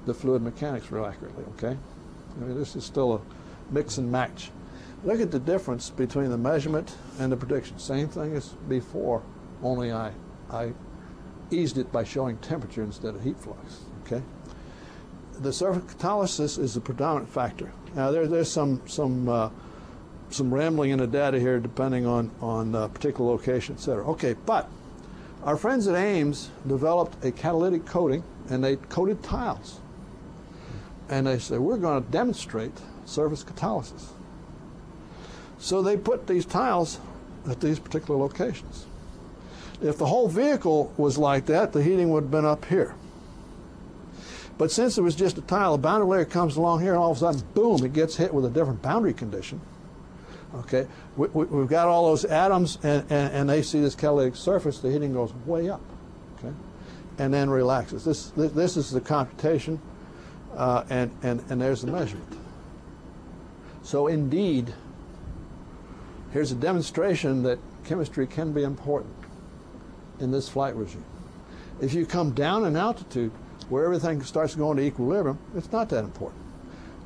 the fluid mechanics real accurately, okay? I mean, this is still a mix and match. Look at the difference between the measurement and the prediction. Same thing as before, only I eased it by showing temperature instead of heat flux, okay? The surface catalysis is the predominant factor. Now there's some rambling in the data here depending on particular location, et cetera. Okay, but our friends at Ames developed a catalytic coating, and they coated tiles. And they said, we're going to demonstrate surface catalysis. So they put these tiles at these particular locations. If the whole vehicle was like that, the heating would have been up here. But since it was just a tile, a boundary layer comes along here, and all of a sudden, boom, it gets hit with a different boundary condition. Okay, we've got all those atoms, and they see this catalytic surface. The heating goes way up, okay, and then relaxes. This is the computation, and there's the measurement. So indeed, here's a demonstration that chemistry can be important in this flight regime. If you come down in altitude, where everything starts going to equilibrium, it's not that important.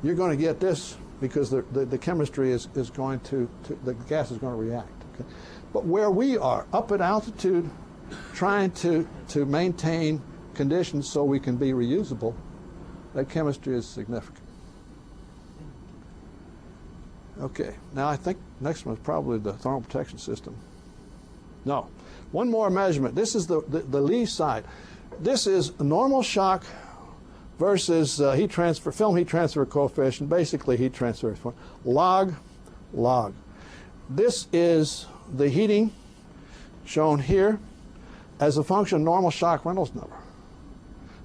You're going to get this because the chemistry is going to, the gas is going to react. Okay? But where we are, up at altitude, trying to maintain conditions so we can be reusable, that chemistry is significant. Okay, now I think next one is probably the thermal protection system. No, one more measurement. This is the lee side. This is normal shock versus heat transfer, film heat transfer coefficient, basically heat transfer log. This is the heating shown here as a function of normal shock Reynolds number.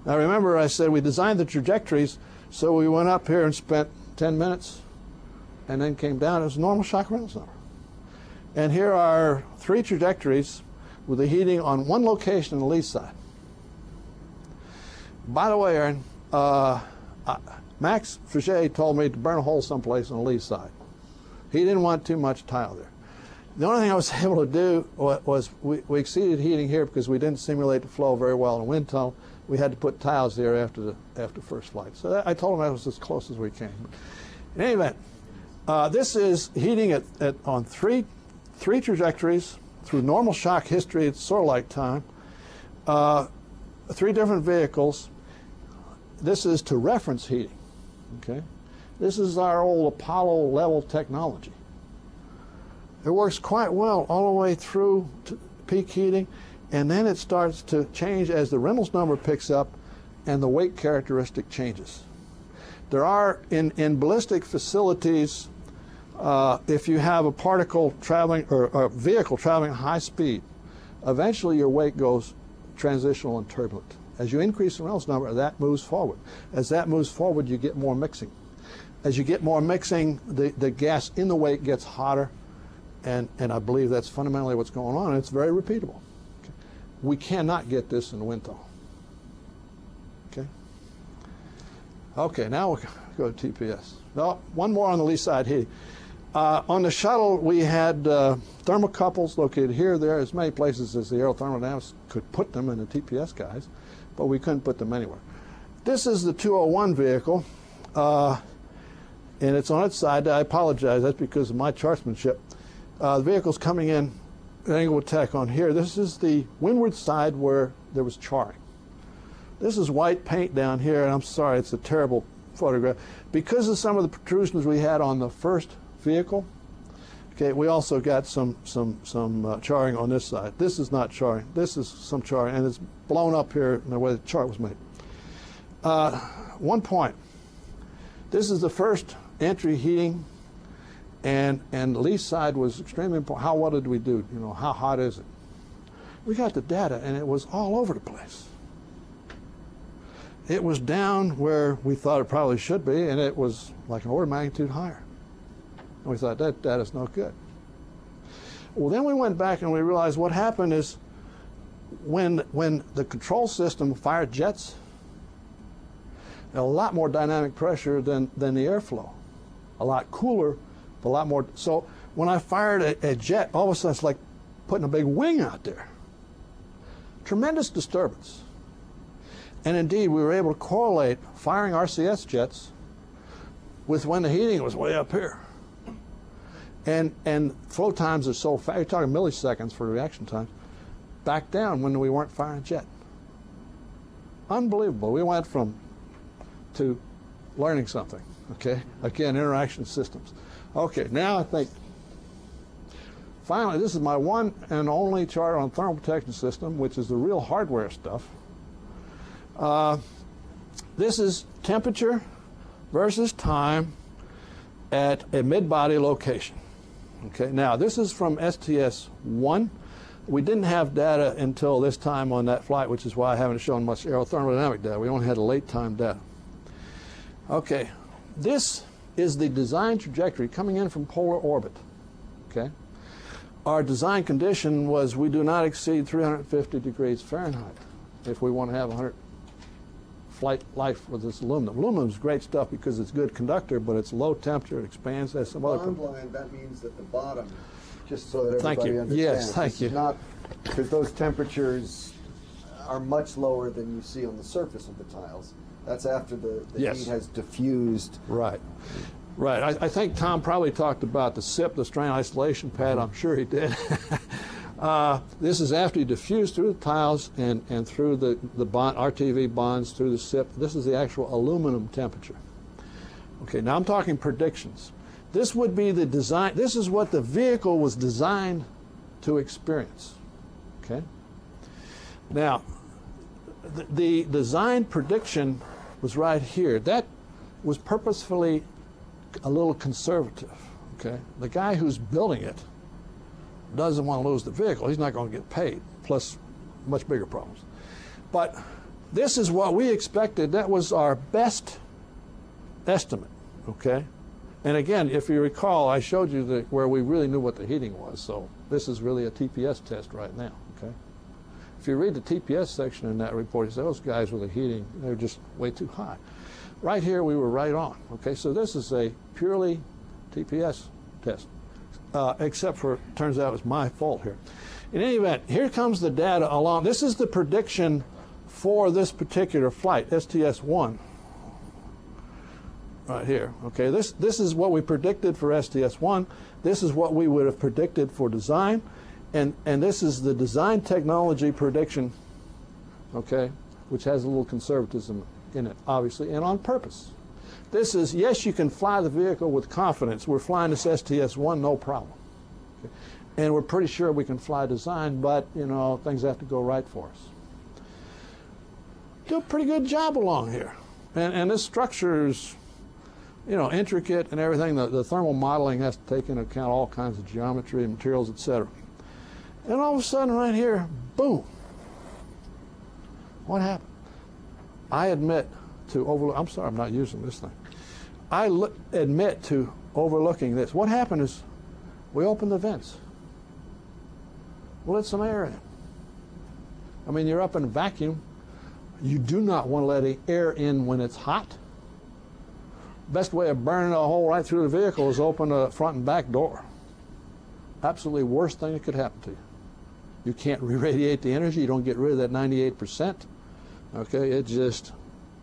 Now remember I said we designed the trajectories, so we went up here and spent 10 minutes and then came down as normal shock Reynolds number. And here are 3 trajectories with the heating on one location on the lee side. By the way, Aaron, Max Fouché told me to burn a hole someplace on the lee side. He didn't want too much tile there. The only thing I was able to do was we exceeded heating here because we didn't simulate the flow very well in a wind tunnel. We had to put tiles there after first flight. So I told him that was as close as we came. In any event, this is heating on three trajectories through normal shock history. It's sort of like time. 3 different vehicles. This is to reference heating. Okay, this is our old Apollo level technology. It works quite well all the way through to peak heating, and then it starts to change as the Reynolds number picks up and the weight characteristic changes. There are in ballistic facilities, if you have a particle traveling or a vehicle traveling at high speed, eventually your weight goes transitional and turbulent. As you increase the Reynolds number, that moves forward. As that moves forward, you get more mixing. As you get more mixing, the gas in the wake gets hotter, and I believe that's fundamentally what's going on, and it's very repeatable. Okay. We cannot get this in the wind tunnel. Okay. Okay, now we'll go to TPS. No, one more on the lee side heating. On the shuttle, we had thermocouples located here, there, as many places as the Aerothermodynamics could put them in the TPS guys, but we couldn't put them anywhere. This is the 201 vehicle, and it's on its side. I apologize, that's because of my chartsmanship. the vehicle's coming in at an angle of attack on here. This is the windward side where there was charring. This is white paint down here, and I'm sorry, it's a terrible photograph. Because of some of the protrusions we had on the first vehicle, okay, we also got some charring on this side. This is not charring. This is some charring, and it's blown up here in the way the chart was made. 1 point. This is the first entry heating, and the lee side was extremely important. What did we do? You know, how hot is it? We got the data, and it was all over the place. It was down where we thought it probably should be, and it was like an order of magnitude higher. And we thought, that data's no good. Well, then we went back and we realized what happened is when the control system fired jets, a lot more dynamic pressure than the airflow. A lot cooler, but a lot more. So when I fired a jet, all of a sudden it's like putting a big wing out there. Tremendous disturbance. And indeed, we were able to correlate firing RCS jets with when the heating was way up here. And flow times are so fast, you're talking milliseconds for reaction times, back down when we weren't firing jet. Unbelievable. We went to learning something, okay? Again, interaction systems. Okay, now I think, finally, this is my one and only chart on thermal protection system, which is the real hardware stuff. This is temperature versus time at a mid-body location. Okay, now this is from STS-1. We didn't have data until this time on that flight, which is why I haven't shown much aerothermodynamic data. We only had a late time data. Okay, this is the design trajectory coming in from polar orbit. Okay, our design condition was we do not exceed 350 degrees Fahrenheit if we want to have 100 flight life with this aluminum. Aluminum is great stuff because it's a good conductor, but it's low temperature, it expands, has some other Bond line, that means that the bottom, just so that everybody Thank you. understands. Yes, thank you. Not, because those temperatures are much lower than you see on the surface of the tiles. That's after the Yes. heat has diffused. Right. Right. I think Tom probably talked about the SIP, the strain isolation pad. I'm sure he did. This is after you diffuse through the tiles and through the bond, RTV bonds through the SIP. This is the actual aluminum temperature. Okay, now I'm talking predictions. This would be the design. This is what the vehicle was designed to experience. Okay. Now, the design prediction was right here. That was purposefully a little conservative. Okay, the guy who's building it doesn't want to lose the vehicle. He's not going to get paid, plus much bigger problems. But this is what we expected. That was our best estimate, okay? And again, if you recall, I showed you where we really knew what the heating was, so this is really a TPS test right now, okay? If you read the TPS section in that report, you say, those guys with the heating, they're just way too high. Right here, we were right on, okay? So this is a purely TPS test. Except for, turns out it's my fault here. In any event, here comes the data along. This is the prediction for this particular flight, STS-1, right here. Okay, this is what we predicted for STS-1. This is what we would have predicted for design, and this is the design technology prediction, okay, which has a little conservatism in it, obviously, and on purpose. This is, yes, you can fly the vehicle with confidence. We're flying this STS-1, no problem. Okay. And we're pretty sure we can fly design, but, you know, things have to go right for us. Do a pretty good job along here. And this structure is, you know, intricate and everything. The thermal modeling has to take into account all kinds of geometry, materials, etc. And all of a sudden, right here, boom. What happened? I admit to overlook. I'm sorry, I'm not using this thing. I admit to overlooking this. What happened is we opened the vents. We let some air in. I mean, you're up in a vacuum. You do not want to let air in when it's hot. Best way of burning a hole right through the vehicle is open the front and back door. Absolutely worst thing that could happen to you. You can't re-radiate the energy. You don't get rid of that 98%. Okay, it just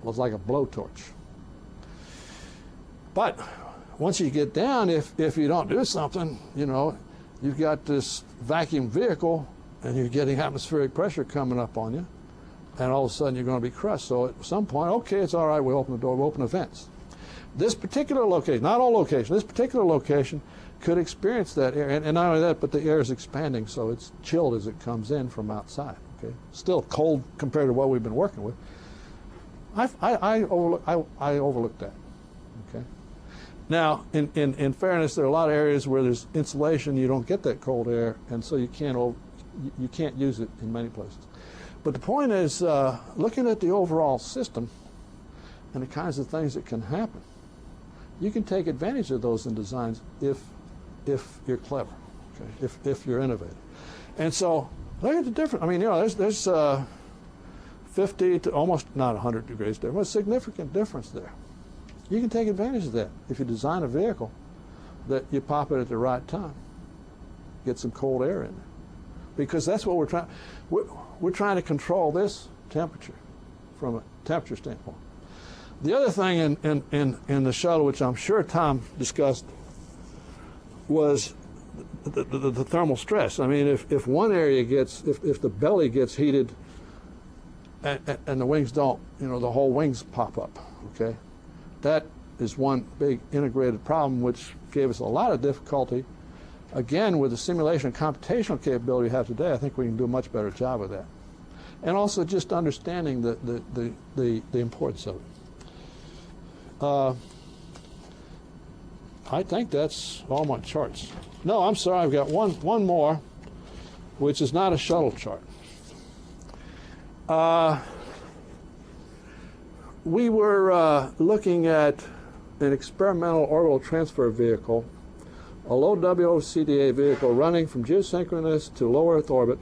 was like a blowtorch. But once you get down, if you don't do something, you know, you've got this vacuum vehicle and you're getting atmospheric pressure coming up on you, and all of a sudden you're going to be crushed. So at some point, okay, it's all right, we open the door, we open the vents. This particular location, not all locations, this particular location could experience that air, and not only that, but the air is expanding, so it's chilled as it comes in from outside. Okay, still cold compared to what we've been working with. I overlooked that. Okay. Now, in fairness, there are a lot of areas where there's insulation, you don't get that cold air, and so you can't use it in many places. But the point is, looking at the overall system and the kinds of things that can happen, you can take advantage of those in designs if you're clever, okay? If you're innovative. And so look at the difference. I mean, you know, there's 50 to almost not 100 degrees difference, a significant difference there. You can take advantage of that if you design a vehicle that you pop it at the right time, get some cold air in there, because that's what we're trying. We're trying to control this temperature from a temperature standpoint. The other thing in the shuttle, which I'm sure Tom discussed, was the thermal stress. I mean, if one area gets, if the belly gets heated and the wings don't, you know, the whole wings pop up, okay? That is one big integrated problem which gave us a lot of difficulty. Again, with the simulation and computational capability we have today, I think we can do a much better job of that. And also just understanding the importance of it. I think that's all my charts. No, I'm sorry, I've got one more, which is not a shuttle chart. We were looking at an experimental orbital transfer vehicle, a low WOCDA vehicle running from geosynchronous to low Earth orbit,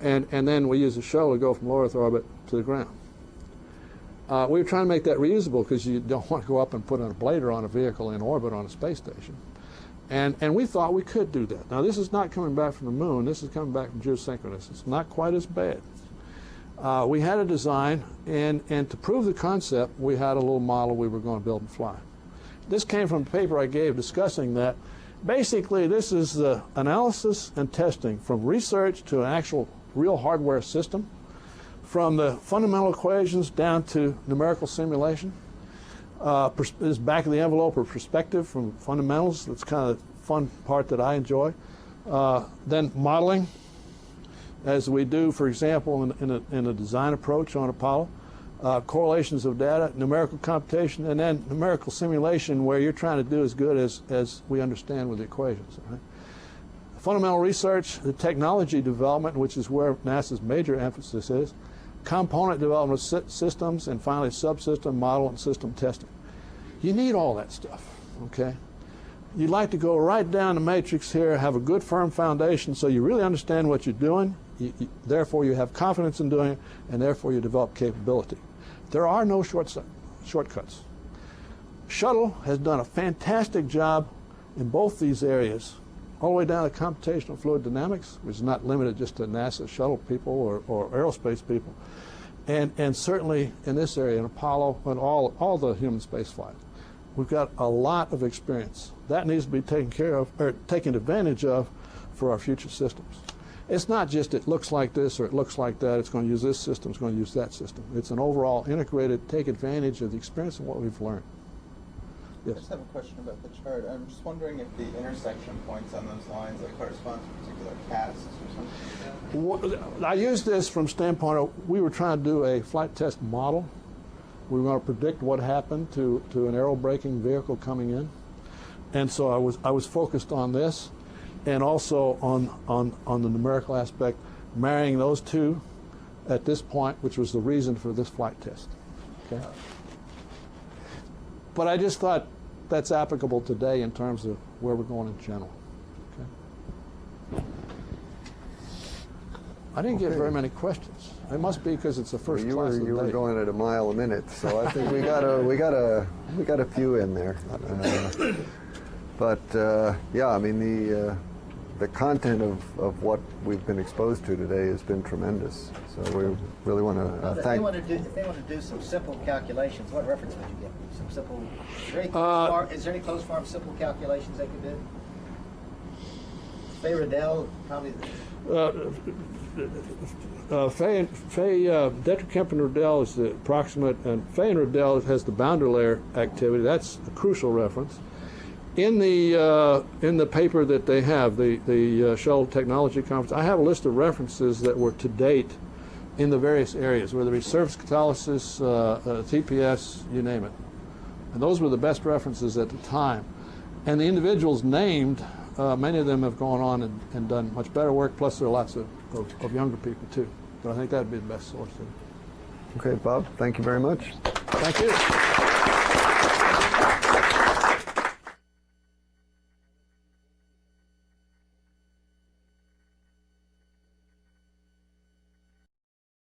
and then we use a shuttle to go from low Earth orbit to the ground. We were trying to make that reusable because you don't want to go up and put a blader on a vehicle in orbit on a space station. And we thought we could do that. Now, this is not coming back from the moon. This is coming back from geosynchronous. It's not quite as bad. We had a design, and to prove the concept, we had a little model we were going to build and fly. This came from a paper I gave discussing that. Basically, this is the analysis and testing from research to an actual real hardware system, from the fundamental equations down to numerical simulation. This is back of the envelope or perspective from fundamentals. That's kind of the fun part that I enjoy. Then modeling, as we do, for example, in a design approach on Apollo. Correlations of data, numerical computation, and then numerical simulation where you're trying to do as good as we understand with the equations. Right? Fundamental research, the technology development, which is where NASA's major emphasis is, component development of systems, and finally subsystem, model, and system testing. You need all that stuff, okay? You'd like to go right down the matrix here, have a good firm foundation so you really understand what you're doing, therefore you have confidence in doing it, and therefore you develop capability. There are no shortcuts. Shuttle has done a fantastic job in both these areas, all the way down to computational fluid dynamics, which is not limited just to NASA shuttle people or aerospace people, and certainly in this area, in Apollo and all the human space flight. We've got a lot of experience. That needs to be taken care of, or taken advantage of for our future systems. It's not just it looks like this or it looks like that, it's going to use this system, it's going to use that system. It's an overall integrated, take advantage of the experience and what we've learned. Yes. I just have a question about the chart. I'm just wondering if the intersection points on those lines like correspond to particular casts or something. I use this from standpoint of, we were trying to do a flight test model. We were going to predict what happened to an aerobraking vehicle coming in. And so I was focused on this, and also on the numerical aspect, marrying those two at this point, which was the reason for this flight test. Okay? But I just thought that's applicable today in terms of where we're going in general. Okay? I didn't get very many questions. It must be because it's the first class of the day. You were going at a mile a minute, so I think we got a few in there. Yeah, I mean the content of what we've been exposed to today has been tremendous. So we really want to if thank. If they want to do some simple calculations, what reference would you give? Some simple. Is there any closed form simple calculations they could do? Fay Riddell, probably. Detrikemp and Riddell is the approximate, and Fay and Riddell has the boundary layer activity. That's a crucial reference. In the paper that they have, the Shuttle Technology Conference, I have a list of references that were to date in the various areas, whether it be surface catalysis, TPS, you name it. And those were the best references at the time. And the individuals named, many of them have gone on and done much better work, plus there are lots of younger people too. But I think that would be the best source. Okay, Bob, thank you very much. Thank you.